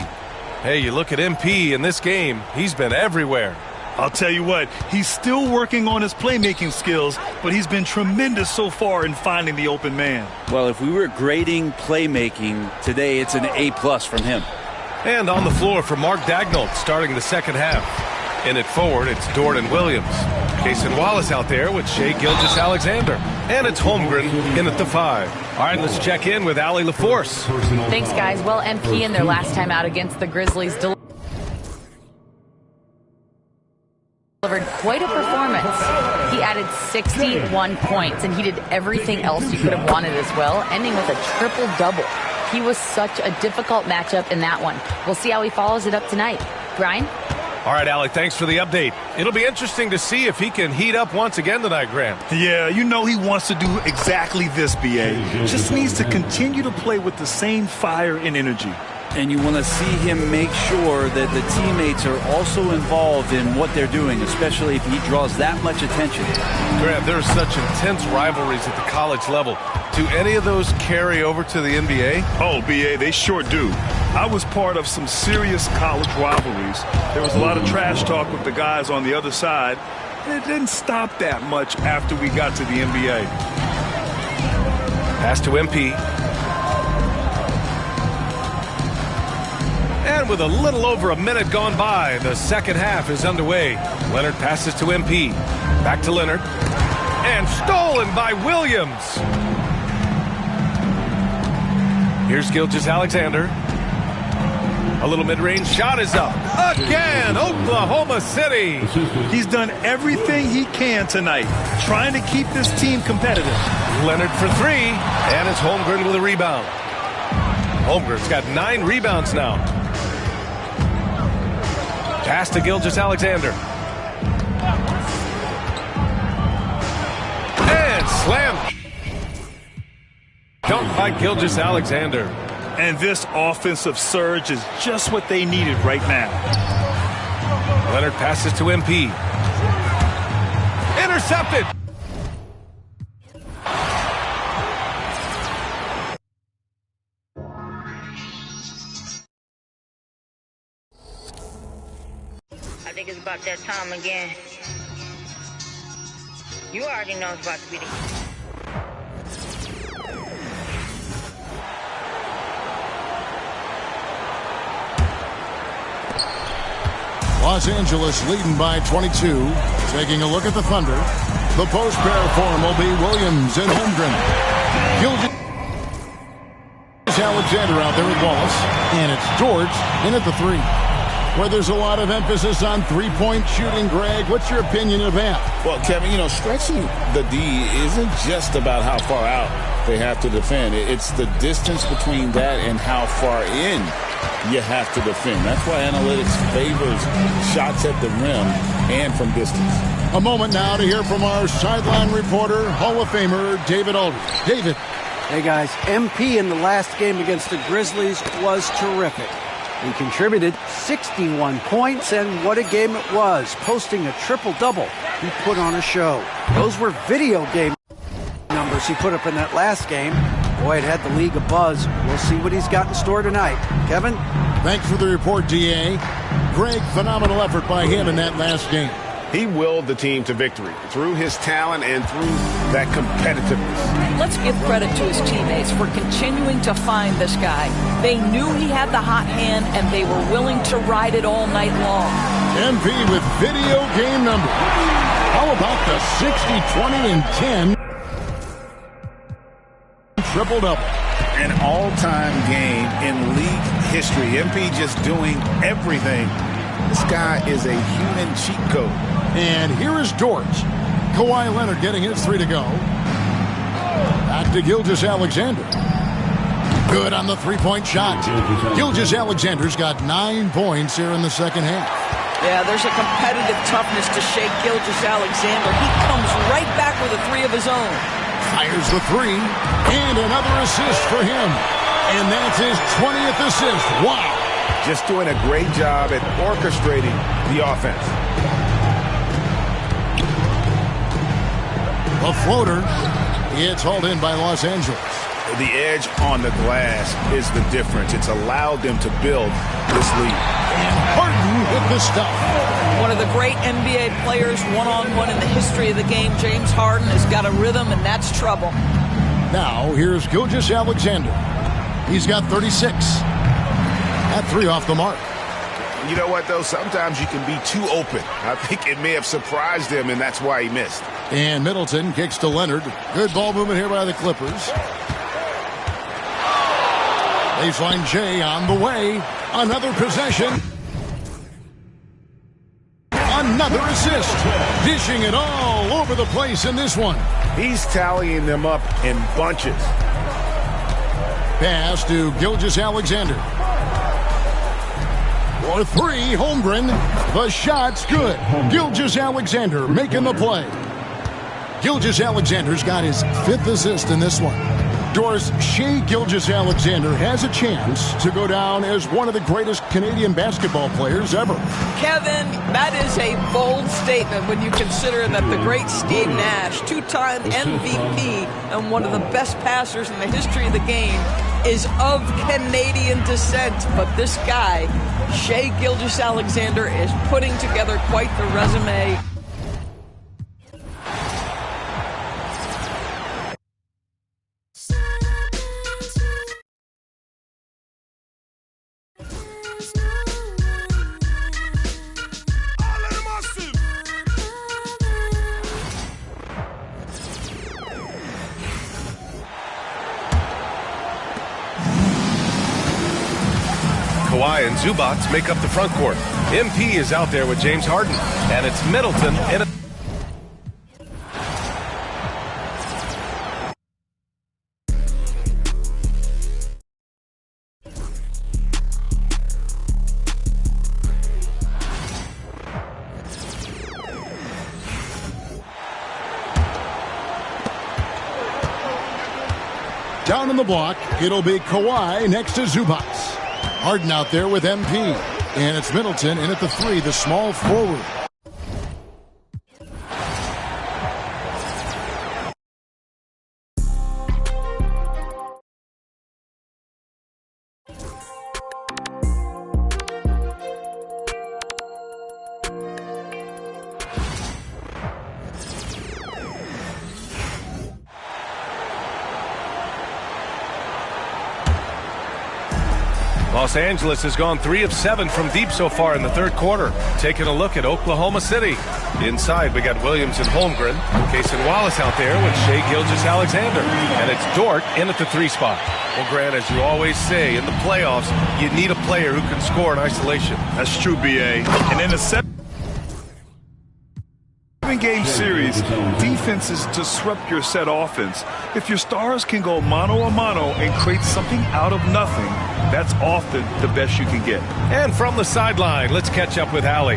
Hey, you look at MP in this game, he's been everywhere. I'll tell you what, he's still working on his playmaking skills, but he's been tremendous so far in finding the open man. Well, if we were grading playmaking today, it's an A+ from him. And on the floor for Mark Daigneault starting the second half. In it forward, it's Dort and Williams. Cason Wallace out there with Shai Gilgeous-Alexander. And it's Holmgren in at the 5. All right, let's check in with Allie LaForce. Thanks, guys. Well, MP in their last time out against the Grizzlies delivered quite a performance. He added 61 points, and he did everything else you could have wanted as well, ending with a triple-double. He was such a difficult matchup in that one. We'll see how he follows it up tonight. Brian? All right, Allie, thanks for the update. It'll be interesting to see if he can heat up once again tonight, Graham. Yeah, you know he wants to do exactly this, B.A. Just needs to continue to play with the same fire and energy. And you want to see him make sure that the teammates are also involved in what they're doing, especially if he draws that much attention. Graham, there are such intense rivalries at the college level. Do any of those carry over to the NBA? Oh, B.A., they sure do. I was part of some serious college rivalries. There was a lot of trash talk with the guys on the other side, and it didn't stop that much after we got to the NBA. Pass to MP. And with a little over a minute gone by, the second half is underway. Leonard passes to MP. Back to Leonard. And stolen by Williams. Here's Gilgeous-Alexander. A little mid-range shot is up. Again, Oklahoma City. He's done everything he can tonight, trying to keep this team competitive. Leonard for 3, and it's Holmgren with a rebound. Holmgren's got 9 rebounds now. Pass to Gilgeous-Alexander. And slam. Dunk by Gilgeous-Alexander. And this offensive surge is just what they needed right now. Leonard passes to MP. Intercepted. I think it's about that time again. You already know it's about to be the... Los Angeles leading by 22. Taking a look at the Thunder. The post pair for him will be Williams and Holmgren. Gilgeous-Alexander out there with Wallace. And it's George in at the 3. Where there's a lot of emphasis on three-point shooting, Greg. What's your opinion of that? Well, Kevin, you know, stretching the D isn't just about how far out they have to defend. It's the distance between that and how far in you have to defend. That's why analytics favors shots at the rim and from distance. A moment now to hear from our sideline reporter, Hall of Famer David Aldridge. David. Hey, guys. MP in the last game against the Grizzlies was terrific. He contributed 61 points, and what a game it was, posting a triple-double. He put on a show. Those were video game numbers he put up in that last game. Boy, it had the league abuzz. We'll see what he's got in store tonight. Kevin? Thanks for the report, D.A. Greg, phenomenal effort by him in that last game. He willed the team to victory through his talent and through that competitiveness. Let's give credit to his teammates for continuing to find this guy. They knew he had the hot hand, and they were willing to ride it all night long. MP with video game numbers. How about the 60, 20, and 10 triple-double? An all-time game in league history. MP just doing everything. This guy is a human cheat code. And here is Dort. Kawhi Leonard getting his 3 to go. Back to Gilgeous-Alexander. Good on the three-point shot. Gilgeous-Alexander's got 9 points here in the second half. Yeah, there's a competitive toughness to Shai Gilgeous-Alexander. He comes right back with a 3 of his own. Fires the 3. And another assist for him. And that's his 20th assist. Wow. Just doing a great job at orchestrating the offense. The floater It's hauled in by Los Angeles. The edge on the glass is the difference. It's allowed them to build this lead. And Harden with the stop. One of the great NBA players one-on-one in the history of the game, James Harden, has got a rhythm, and that's trouble. Now, here's Gilgeous-Alexander. He's got 36. That 3 off the mark. You know what, though? Sometimes you can be too open. I think it may have surprised him, and that's why he missed. And Middleton kicks to Leonard. Good ball movement here by the Clippers. Baseline Jay on the way. Another possession. Another assist. Dishing it all over the place in this one. He's tallying them up in bunches. Pass to Gilgeous-Alexander. For 3, Holmgren. The shot's good. Gilgeous-Alexander making the play. Gilgeous-Alexander's got his 5th assist in this one. Doris, Shai Gilgeous-Alexander has a chance to go down as one of the greatest Canadian basketball players ever. Kevin, that is a bold statement when you consider that the great Steve Nash, 2-time MVP and one of the best passers in the history of the game, is of Canadian descent. But this guy, Shai Gilgeous-Alexander, is putting together quite the resume. Kawhi and Zubac make up the front court. MP is out there with James Harden, and it's Middleton in a... Down in the block, it'll be Kawhi next to Zubac. Harden out there with MP. And it's Middleton in at the 3, the small forward. Los Angeles has gone 3 of 7 from deep so far in the third quarter. Taking a look at Oklahoma City. Inside, we got Williams and Holmgren. Cason Wallace out there with Shai Gilgeous-Alexander. And it's Dort in at the 3 spot. Well, Grant, as you always say, in the playoffs, you need a player who can score in isolation. That's true, B.A. And in a 7-game series, defenses disrupt your set offense. If your stars can go mano-a-mano and create something out of nothing, that's often the best you can get. And from the sideline, let's catch up with Allie.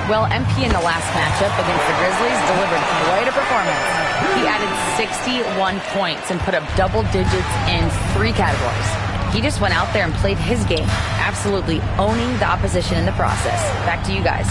Well, MP in the last matchup against the Grizzlies delivered quite a performance. He added 61 points and put up double digits in 3 categories. He just went out there and played his game, absolutely owning the opposition in the process. Back to you guys.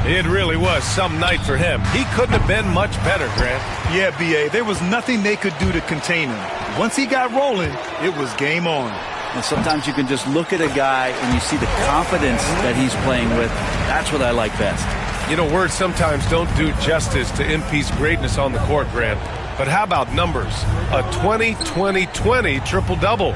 It really was some night for him. He couldn't have been much better, Grant. Yeah, B.A., there was nothing they could do to contain him. Once he got rolling, it was game on. And sometimes you can just look at a guy and you see the confidence that he's playing with. That's what I like best. You know, words sometimes don't do justice to MP's greatness on the court, Grant. But how about numbers? A 20-20-20 triple-double.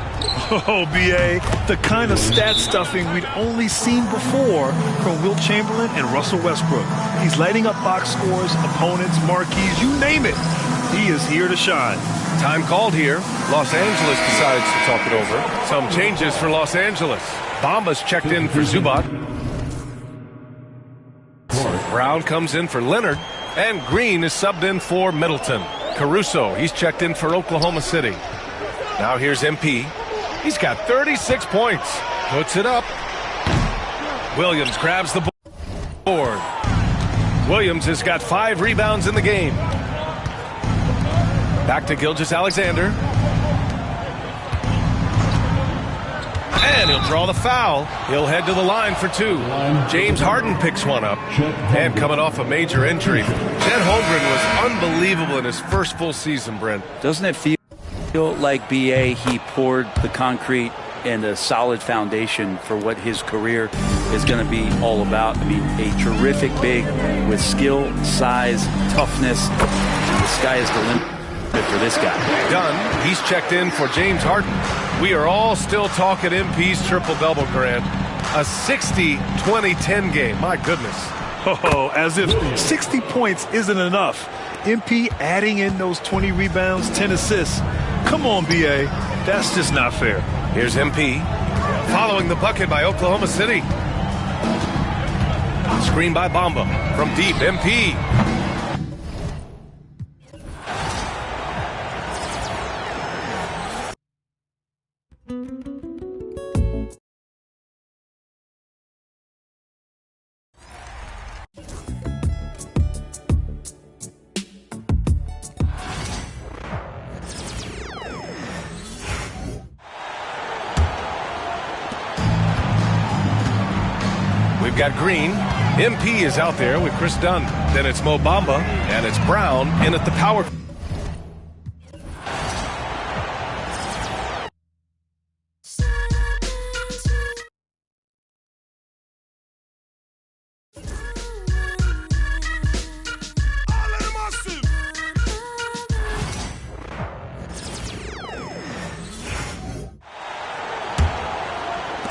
Oh, B.A., the kind of stat stuffing we'd only seen before from Wilt Chamberlain and Russell Westbrook. He's lighting up box scores, opponents, marquees, you name it. He is here to shine. Time called here. Los Angeles decides to talk it over. Some changes for Los Angeles. Bamba's checked in for Zubac. Brown comes in for Leonard. And Green is subbed in for Middleton. Caruso, he's checked in for Oklahoma City. Now here's MP. He's got 36 points. Puts it up. Williams grabs the board. Williams has got 5 rebounds in the game. Back to Gilgeous-Alexander. And he'll draw the foul. He'll head to the line for two. James Harden picks one up. And coming off a major injury, Chet Holmgren was unbelievable in his first full season, Brent. Doesn't it feel like BA, he poured the concrete and a solid foundation for what his career is going to be all about? I mean, a terrific big with skill, size, toughness. The sky is the limit for this guy. Done. He's checked in for James Harden. We are all still talking MP's triple-double, Grant. A 60-20-10 game. My goodness. Oh, as if 60 points isn't enough. MP adding in those 20 rebounds, 10 assists. Come on, BA. That's just not fair. Here's MP. Following the bucket by Oklahoma City. Screen by Bamba. From deep, MP. We've got Green. MP is out there with Chris Dunn. Then it's Mo Bamba, and it's Brown in at the power.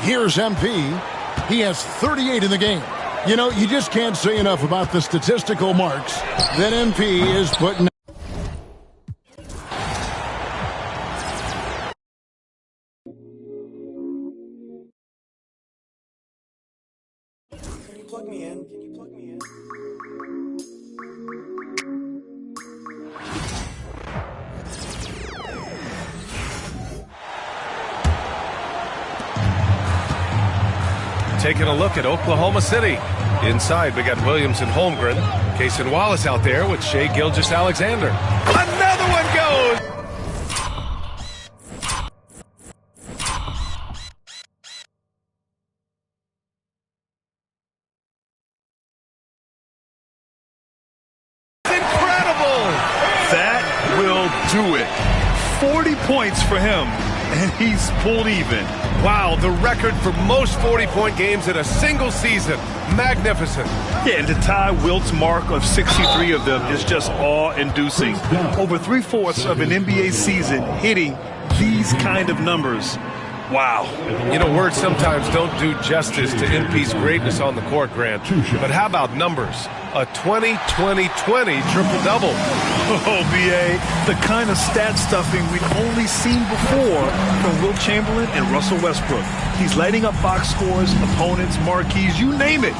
Here's MP. He has 38 in the game. You know, you just can't say enough about the statistical marks that MP is putting. Can you plug me in? Can you plug me in? Taking a look at Oklahoma City. Inside, we got Williams and Holmgren. Cason Wallace out there with Shai Gilgeous-Alexander. Another one goes! Incredible! That will do it. 40 points for him, and he's pulled even. Wow, the record for most 40-point games in a single season. Magnificent. Yeah, and to tie Wilt's mark of 63 of them is just awe-inducing. Over 3/4 of an NBA season hitting these kind of numbers. Wow. You know, words sometimes don't do justice to MP's greatness on the court, Grant. But how about numbers? A 20-20-20 triple-double. Oh, BA, the kind of stat stuffing we've only seen before from Wilt Chamberlain and Russell Westbrook. He's lighting up box scores, opponents, marquees, you name it.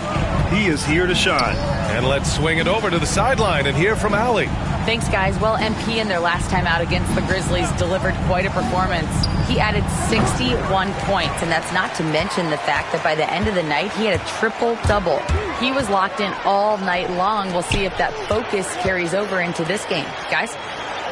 He is here to shine. And let's swing it over to the sideline and hear from Allie. Thanks, guys. Well, MP in their last time out against the Grizzlies delivered quite a performance. He added 61 points, and that's not to mention the fact that by the end of the night, he had a triple-double. He was locked in all night long. We'll see if that focus carries over into this game. Guys?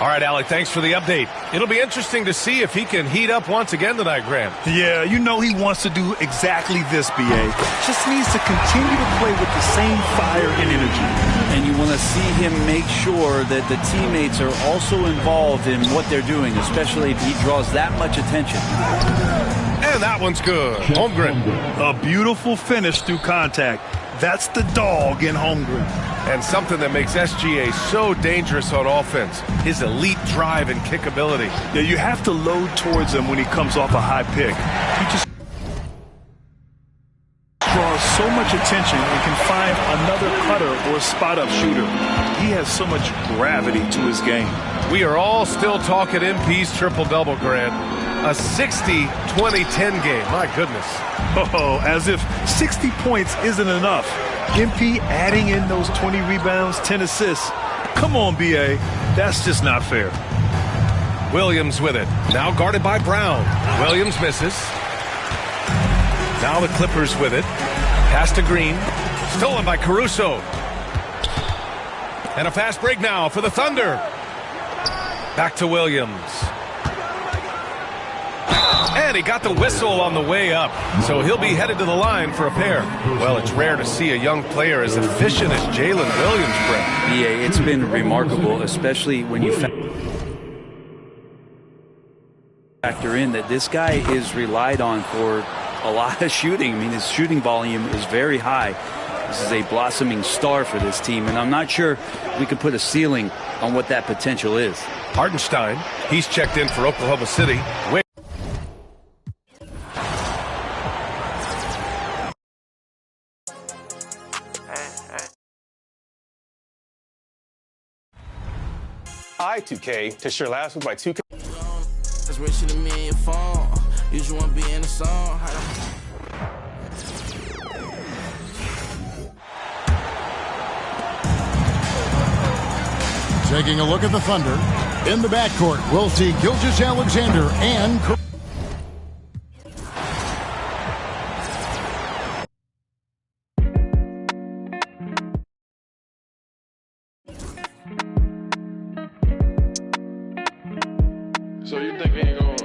All right, Allie, thanks for the update. It'll be interesting to see if he can heat up once again tonight, Graham. Yeah, you know he wants to do exactly this, BA. Just needs to continue to play with the same fire and energy. And you want to see him make sure that the teammates are also involved in what they're doing, especially if he draws that much attention. And that one's good. Holmgren. A beautiful finish through contact. That's the dog in Holmgren. And something that makes SGA so dangerous on offense, his elite drive and kick ability. Yeah, you have to load towards him when he comes off a high pick. He just draws so much attention and can find another cutter or spot-up shooter. He has so much gravity to his game. We are all still talking MP's triple-double, Grant. A 60-20-10 game. My goodness. Oh, as if 60 points isn't enough. MP adding in those 20 rebounds, 10 assists. Come on, BA. That's just not fair. Williams with it. Now guarded by Brown. Williams misses. Now the Clippers with it. Pass to Green. Stolen by Caruso. And a fast break now for the Thunder. Back to Williams. And And he got the whistle on the way up, so he'll be headed to the line for a pair. Well, it's rare to see a young player as efficient as Jalen Williams, Brett. Yeah, it's been remarkable, especially when you factor in that this guy is relied on for a lot of shooting. I mean, his shooting volume is very high. This is a blossoming star for this team, and I'm not sure we can put a ceiling on what that potential is. Hartenstein, he's checked in for Oklahoma City. I2K to share laughs with my 2K. That's richer than me in your phone. You just want to be in the song. Taking a look at the Thunder. In the backcourt, we'll see Gilgeous-Alexander and So you think I ain't gonna.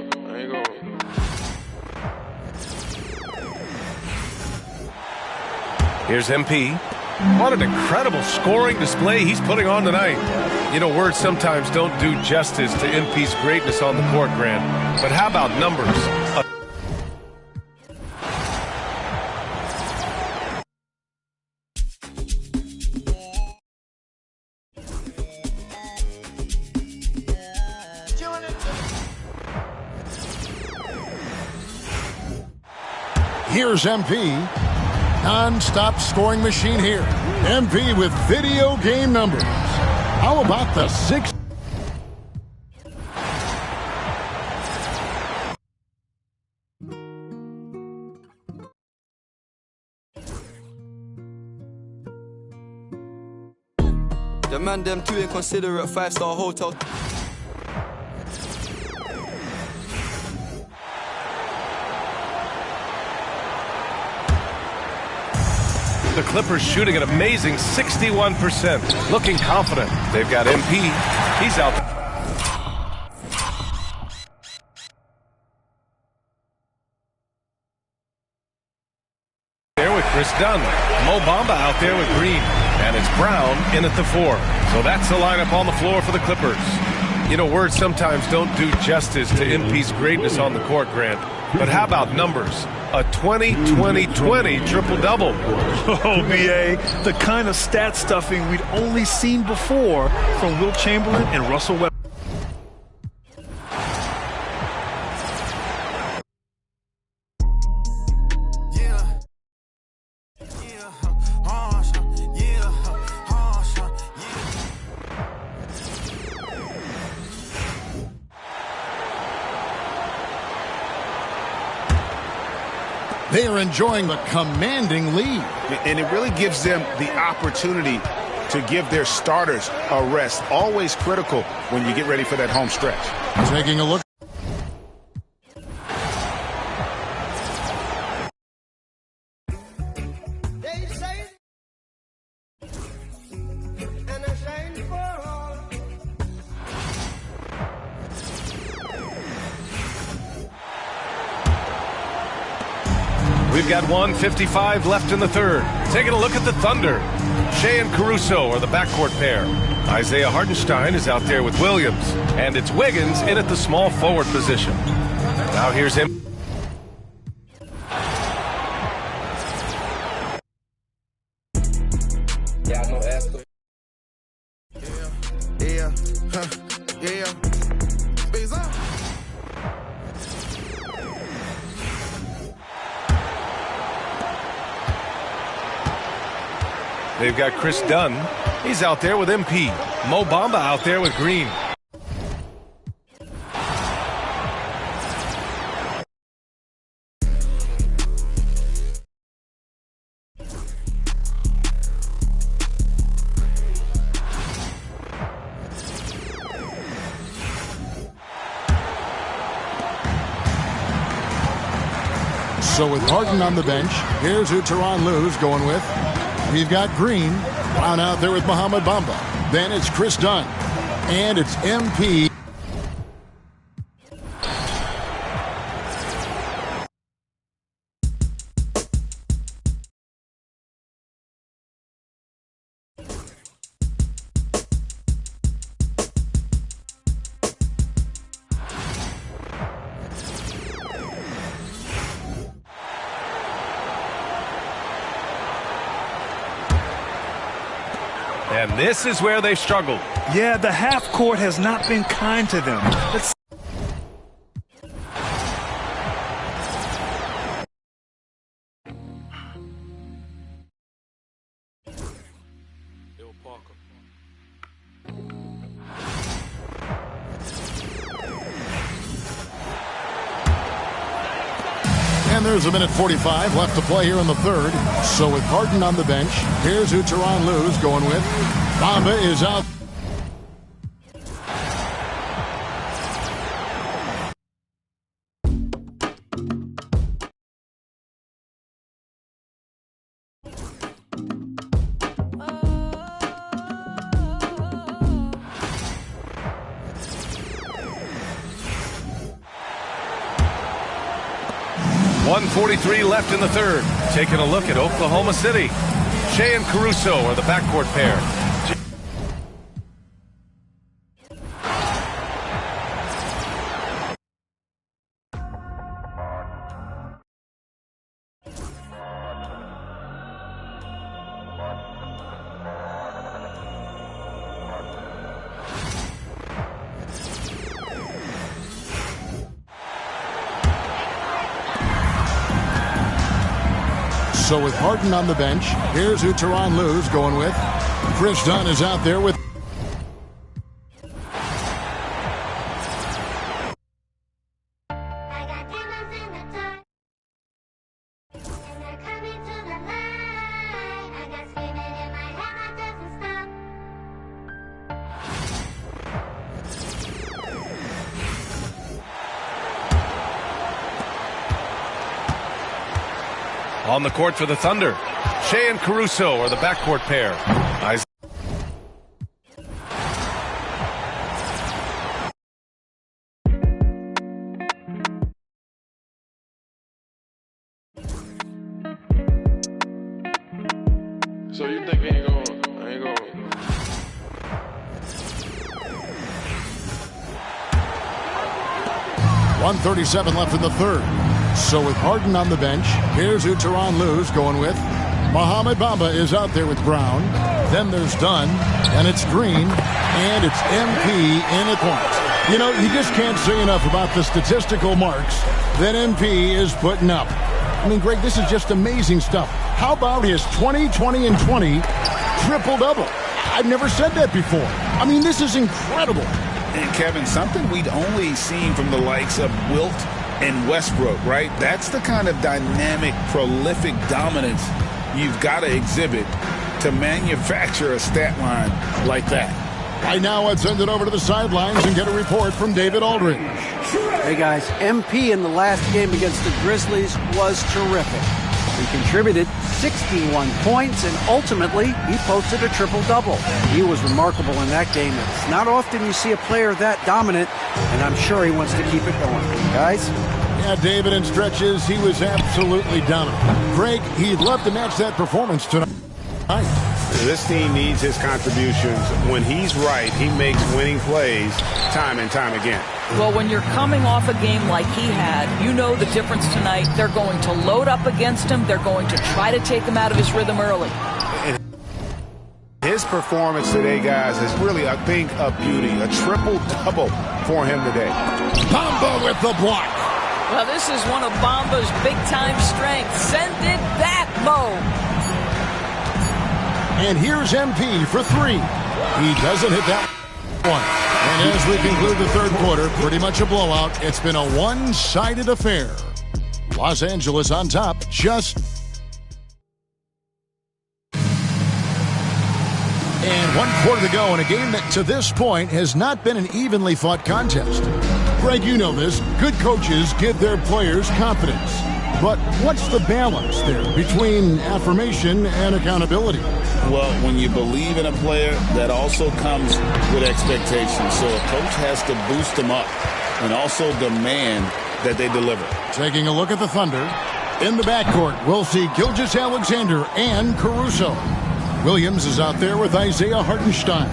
Here's MP. What an incredible scoring display he's putting on tonight. You know, words sometimes don't do justice to MP's greatness on the court, Grant. But how about numbers? here's MP. Non-stop scoring machine here. MP with video game numbers. How about the 6? The man them too inconsiderate 5-star hotel. The Clippers shooting an amazing 61%. Looking confident. They've got MP. He's out there with Chris Dunn. Mo Bamba out there with Green. And it's Brown in at the 4. So that's the lineup on the floor for the Clippers. You know, words sometimes don't do justice to MP's greatness on the court, Grant. But how about numbers? A 20-20-20 triple-double. Oh, B.A., the kind of stat stuffing we'd only seen before from Wilt Chamberlain and Russell Westbrook. They are enjoying the commanding lead. And it really gives them the opportunity to give their starters a rest. Always critical when you get ready for that home stretch. Taking a look. We've got 1:55 left in the third. Taking a look at the Thunder. Shea and Caruso are the backcourt pair. Isaiah Hartenstein is out there with Williams. And it's Wiggins in at the small forward position. Now here's him. Yeah, I know Esther. Yeah. They've got Chris Dunn. He's out there with MP. Mo Bamba out there with Green. So with Harden on the bench, here's who Tyronn Lue's going with. We've got Green. Brown out there with Mohamed Bamba. Then it's Chris Dunn. And it's MP. And this is where they've struggled. Yeah, the half court has not been kind to them. Let's And there's a minute 45 left to play here in the third. So with Harden on the bench, here's who Tyronn Lue's going with. Bamba is out. .143 left in the third. Taking a look at Oklahoma City. Shea and Caruso are the backcourt pair. So with Harden on the bench, here's who Tyronn Lue's going with. Chris Dunn is out there with. On the court for the Thunder, Shea and Caruso are the backcourt pair. So you think he ain't going? I ain't going. .137 left in the third. So with Harden on the bench, here's who Tyronn Lue's going with. Mohamed Bamba is out there with Brown. Then there's Dunn, and it's Green, and it's MP in at point. You know, you just can't say enough about the statistical marks that MP is putting up. I mean, Greg, this is just amazing stuff. How about his 20, 20, and 20 triple-double? I've never said that before. I mean, this is incredible. And, Kevin, something we'd only seen from the likes of Wilt and Westbrook, right? That's the kind of dynamic, prolific dominance you've got to exhibit to manufacture a stat line like that. Right now, let's send it over to the sidelines and get a report from David Aldridge. Hey, guys, MP in the last game against the Grizzlies was terrific. He contributed 61 points, and ultimately, he posted a triple-double. He was remarkable in that game. It's not often you see a player that dominant, and I'm sure he wants to keep it going. Guys? Yeah, David, in stretches, he was absolutely dominant. Greg, he'd love to match that performance tonight. This team needs his contributions. When he's right, he makes winning plays time and time again. Well, when you're coming off a game like he had, you know the difference tonight. They're going to load up against him. They're going to try to take him out of his rhythm early. And his performance today, guys, is really a thing of beauty. A triple-double for him today. Bamba with the block. Well, this is one of Bamba's big-time strengths. Send it back, Mo. And here's MP for three. He doesn't hit that one. And as we conclude the third quarter, pretty much a blowout. It's been a one-sided affair. Los Angeles on top, just... And 1 quarter to go in a game that to this point has not been an evenly fought contest. Greg, you know this. Good coaches give their players confidence. But what's the balance there between affirmation and accountability? Well, when you believe in a player, that also comes with expectations. So a coach has to boost them up and also demand that they deliver. Taking a look at the Thunder. In the backcourt, we'll see Gilgeous-Alexander and Caruso. Williams is out there with Isaiah Hartenstein.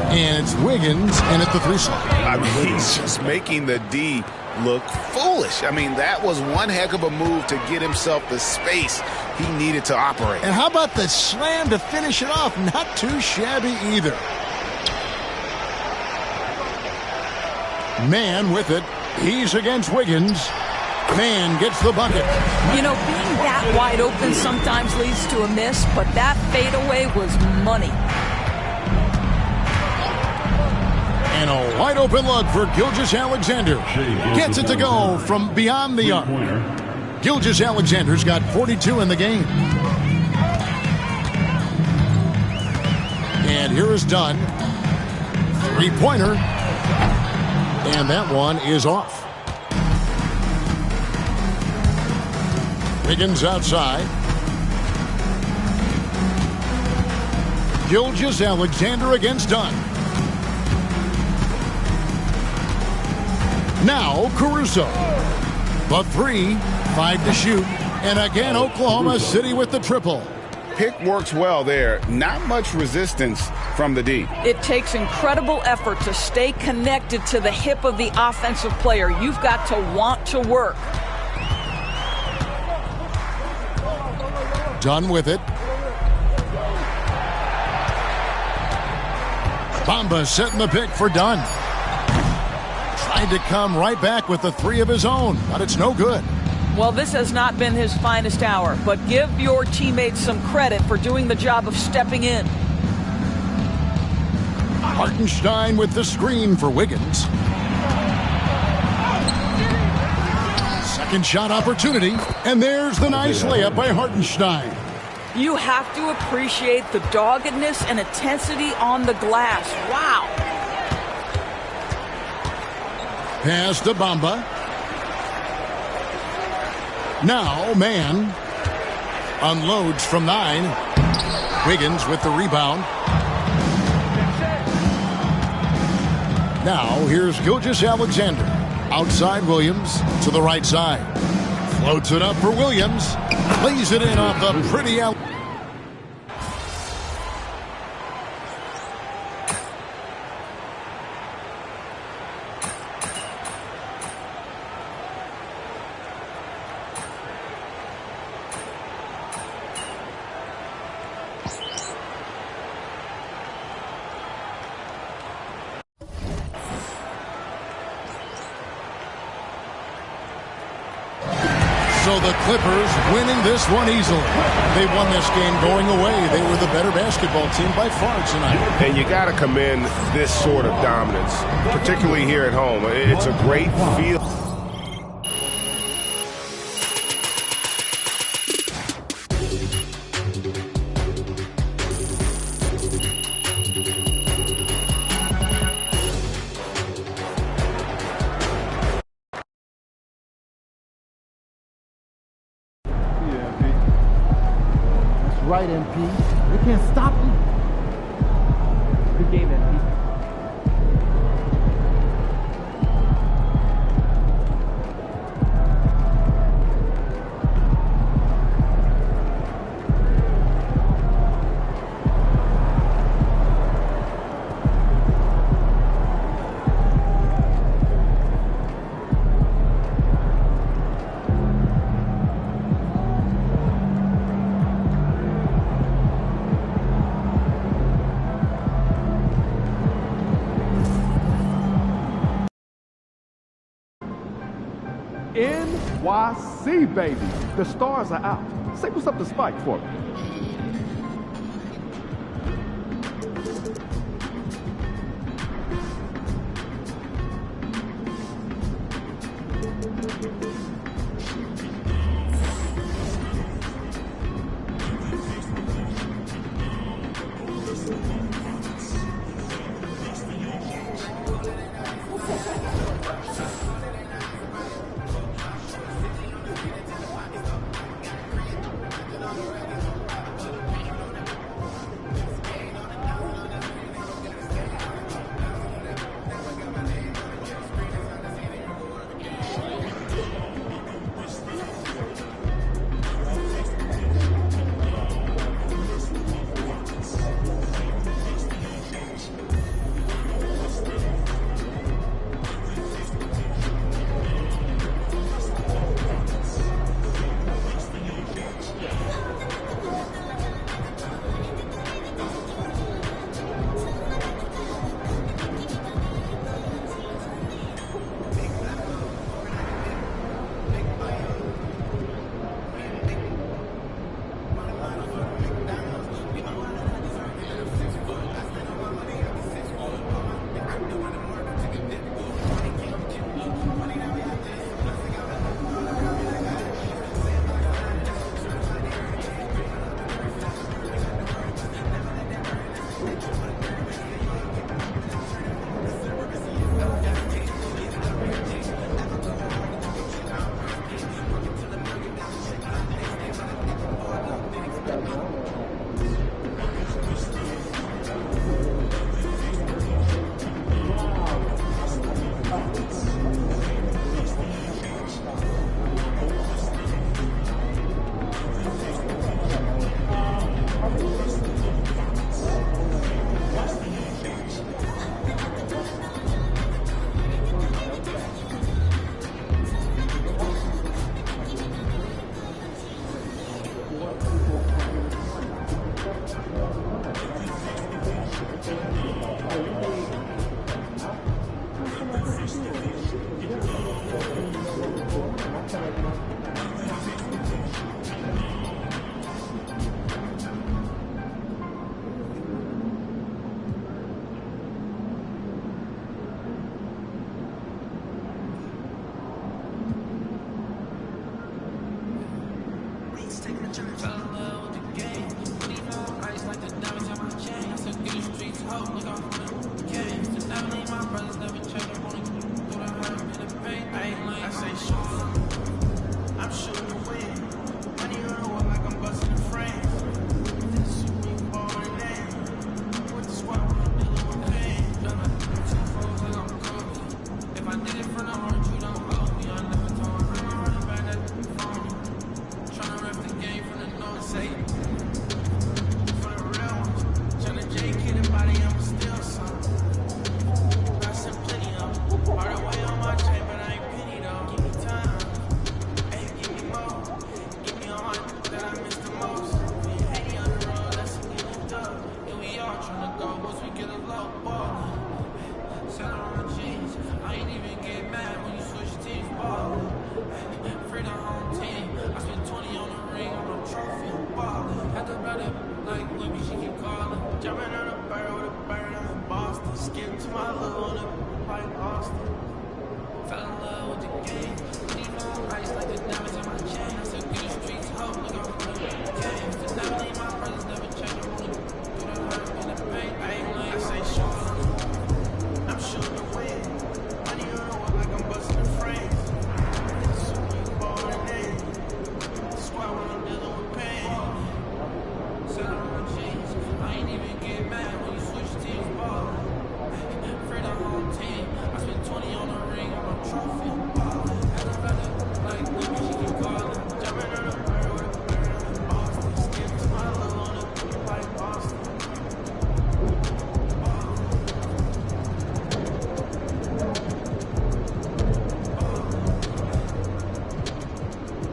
And it's Wiggins in at the three slot. I mean, he's just making the D look foolish. I mean, that was one heck of a move to get himself the space he needed to operate. And how about the slam to finish it off? Not too shabby either. Man with it. He's against Wiggins. Man gets the bucket. You know, being that wide open sometimes leads to a miss, but that fadeaway was money. And a wide open look for Gilgeous-Alexander. Gets it to go from beyond the arc. Gilgeous-Alexander's got 42 in the game. And here is Dunn. Three-pointer. And that one is off. Wiggins outside. Gilgeous-Alexander against Dunn. Now Caruso. The three, 5 to shoot. And again, Oklahoma City with the triple. Pick works well there. Not much resistance from the D. It takes incredible effort to stay connected to the hip of the offensive player. You've got to want to work. Dunn with it. Bamba setting the pick for Dunn. Tried to come right back with the three of his own, but it's no good. Well, this has not been his finest hour, but give your teammates some credit for doing the job of stepping in. Hartenstein with the screen for Wiggins. Second shot opportunity, and there's the nice layup by Hartenstein. You have to appreciate the doggedness and intensity on the glass. Wow. Pass to Bamba. Now, Man unloads from 9. Wiggins with the rebound. Now, here's Gilgeous-Alexander. Outside Williams to the right side. Floats it up for Williams. Lays it in off the pretty out. So the Clippers winning this one easily. They won this game going away. They were the better basketball team by far tonight. And you got to commend this sort of dominance, particularly here at home. It's a great feel. Right, MP. They can't stop you. Good game, MP. NYC, baby. The stars are out. Say what's up to Spike for me.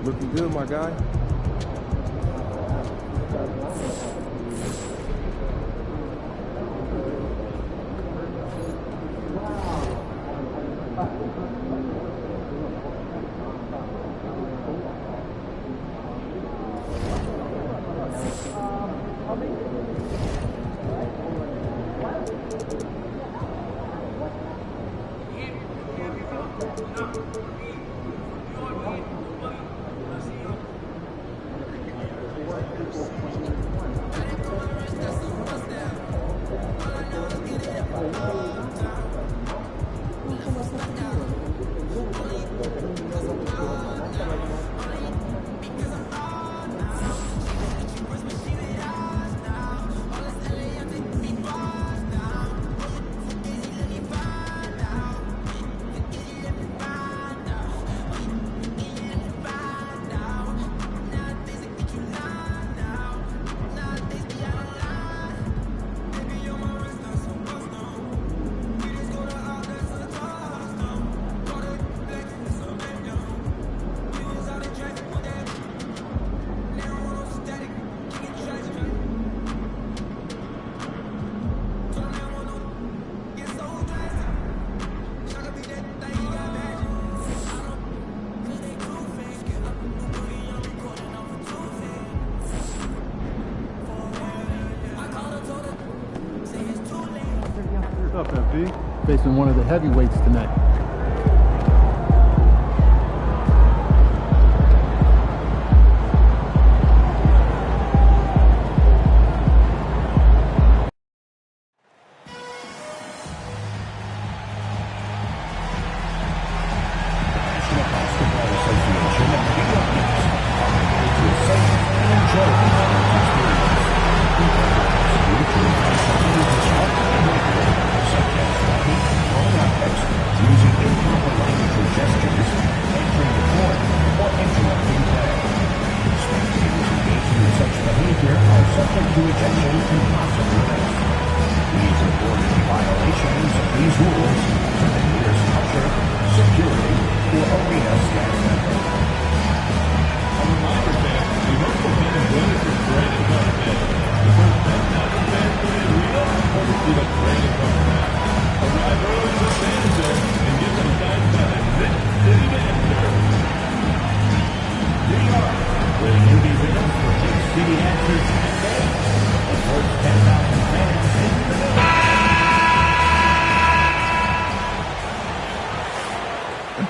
Looking good, my guy. What's up, FD? Facing one of the heavyweights tonight.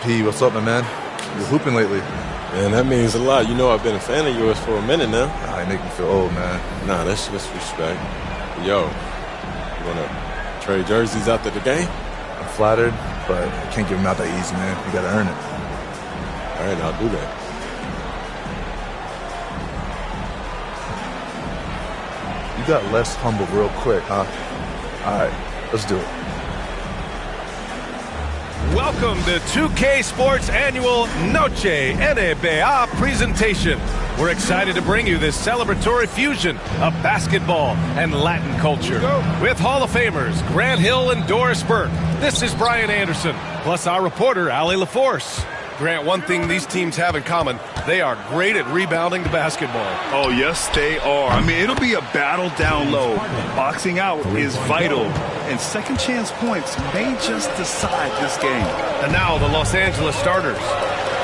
P, what's up, my man? You're hooping lately. Man, that means a lot. You know I've been a fan of yours for a minute now. Nah, you make me feel old, man. Nah, that's respect. Yo, you want to trade jerseys after the game? I'm flattered, but I can't give them out that easy, man. You got to earn it. All right, I'll do that. You got less humble real quick, huh? All right, let's do it. Welcome to 2K Sports Annual Noche NBA presentation. We're excited to bring you this celebratory fusion of basketball and Latin culture. With Hall of Famers Grant Hill and Doris Burke. This is Brian Anderson, plus our reporter, Allie LaForce. Grant, one thing these teams have in common, they are great at rebounding the basketball. Oh, yes, they are. I mean, it'll be a battle down low. Boxing out is vital, and second chance points may just decide this game. And now the Los Angeles starters.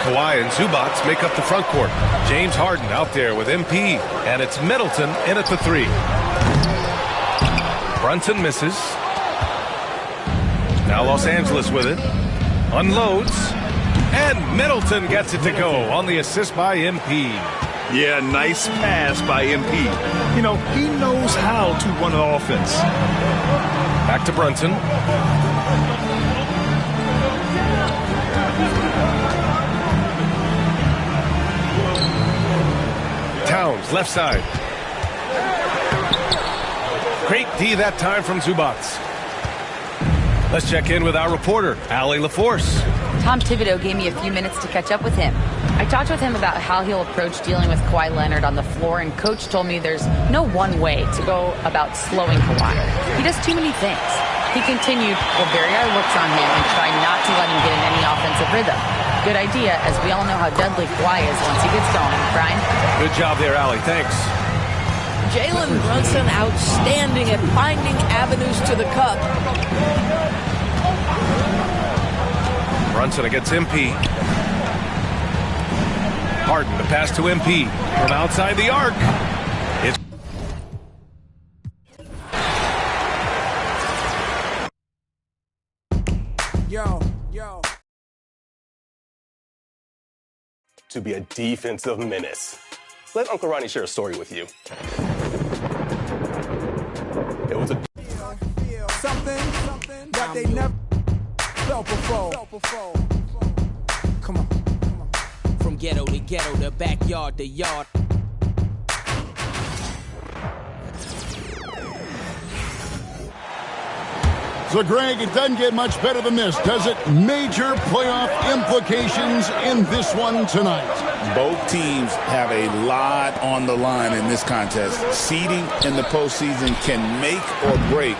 Kawhi and Zubac make up the front court. James Harden out there with MP, and it's Middleton in at the 3. Brunson misses. Now Los Angeles with it. Unloads. And Middleton gets it to go on the assist by MP. Yeah, nice pass by MP. You know, he knows how to run an offense. Back to Brunson. Towns, left side. Great D that time from Zubac. Let's check in with our reporter, Allie LaForce. Tom Thibodeau gave me a few minutes to catch up with him. I talked with him about how he'll approach dealing with Kawhi Leonard on the floor, and Coach told me there's no one way to go about slowing Kawhi. He does too many things. He continued, we'll bury our looks on him and try not to let him get in any offensive rhythm. Good idea, as we all know how deadly Kawhi is once he gets going. Brian? Good job there, Allie. Thanks. Jalen Brunson outstanding at finding avenues to the cup. Brunson against MP. Harden, the pass to MP from outside the arc. It's Yo. To be a defensive menace. Let Uncle Ronnie share a story with you. It was a Something that they never felt before. Come on. From ghetto to ghetto, the backyard to yard. So, Greg, it doesn't get much better than this, does it? Major playoff implications in this one tonight. Both teams have a lot on the line in this contest. Seeding in the postseason can make or break.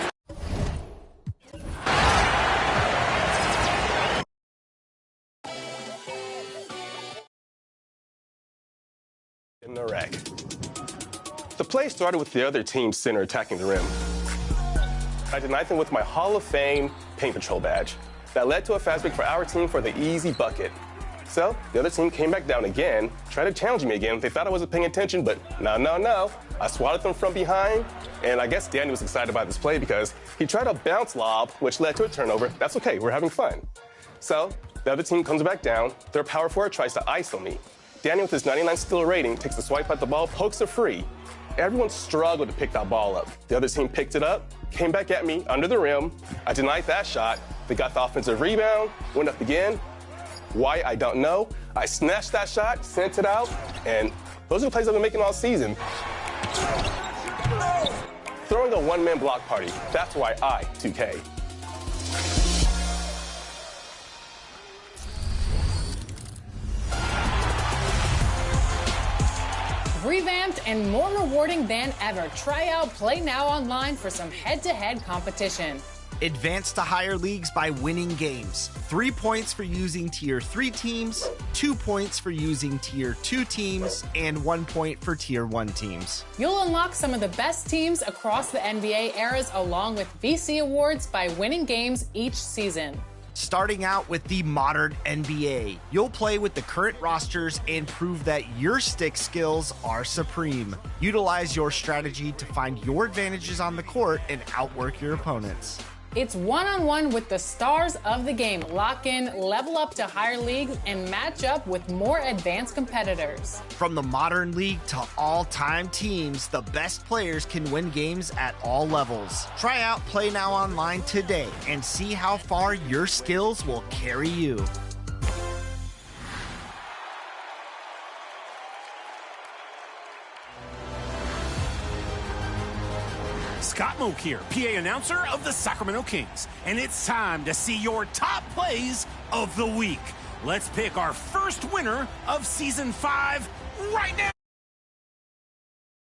in the rack. The play started with the other team's center attacking the rim. I denied them with my Hall of Fame Paint Patrol badge. That led to a fast break for our team for the easy bucket. So the other team came back down again, tried to challenge me again. They thought I wasn't paying attention, but no. I swatted them from behind, and I guess Danny was excited about this play because he tried a bounce lob, which led to a turnover. That's okay, we're having fun. So the other team comes back down. Their power forward tries to ISO me. Danny, with his 99 steal rating, takes a swipe at the ball, pokes it free. Everyone struggled to pick that ball up. The other team picked it up, came back at me under the rim. I denied that shot. They got the offensive rebound, went up again. Why, I don't know. I snatched that shot, sent it out, and those are the plays I've been making all season. Throwing a one-man block party. That's why I, 2K. Revamped and more rewarding than ever. Try out Play Now online for some head-to-head competition. Advance to higher leagues by winning games. 3 points for using Tier 3 teams, 2 points for using Tier 2 teams, and 1 point for Tier 1 teams. You'll unlock some of the best teams across the NBA eras along with VC awards by winning games each season. Starting out with the modern NBA, you'll play with the current rosters and prove that your stick skills are supreme. Utilize your strategy to find your advantages on the court and outwork your opponents. It's one-on-one with the stars of the game. Lock in, level up to higher leagues, and match up with more advanced competitors. From the modern league to all-time teams, the best players can win games at all levels. Try out Play Now Online today and see how far your skills will carry you. Scott Moak here, PA announcer of the Sacramento Kings, and it's time to see your top plays of the week. Let's pick our first winner of Season 5 right now.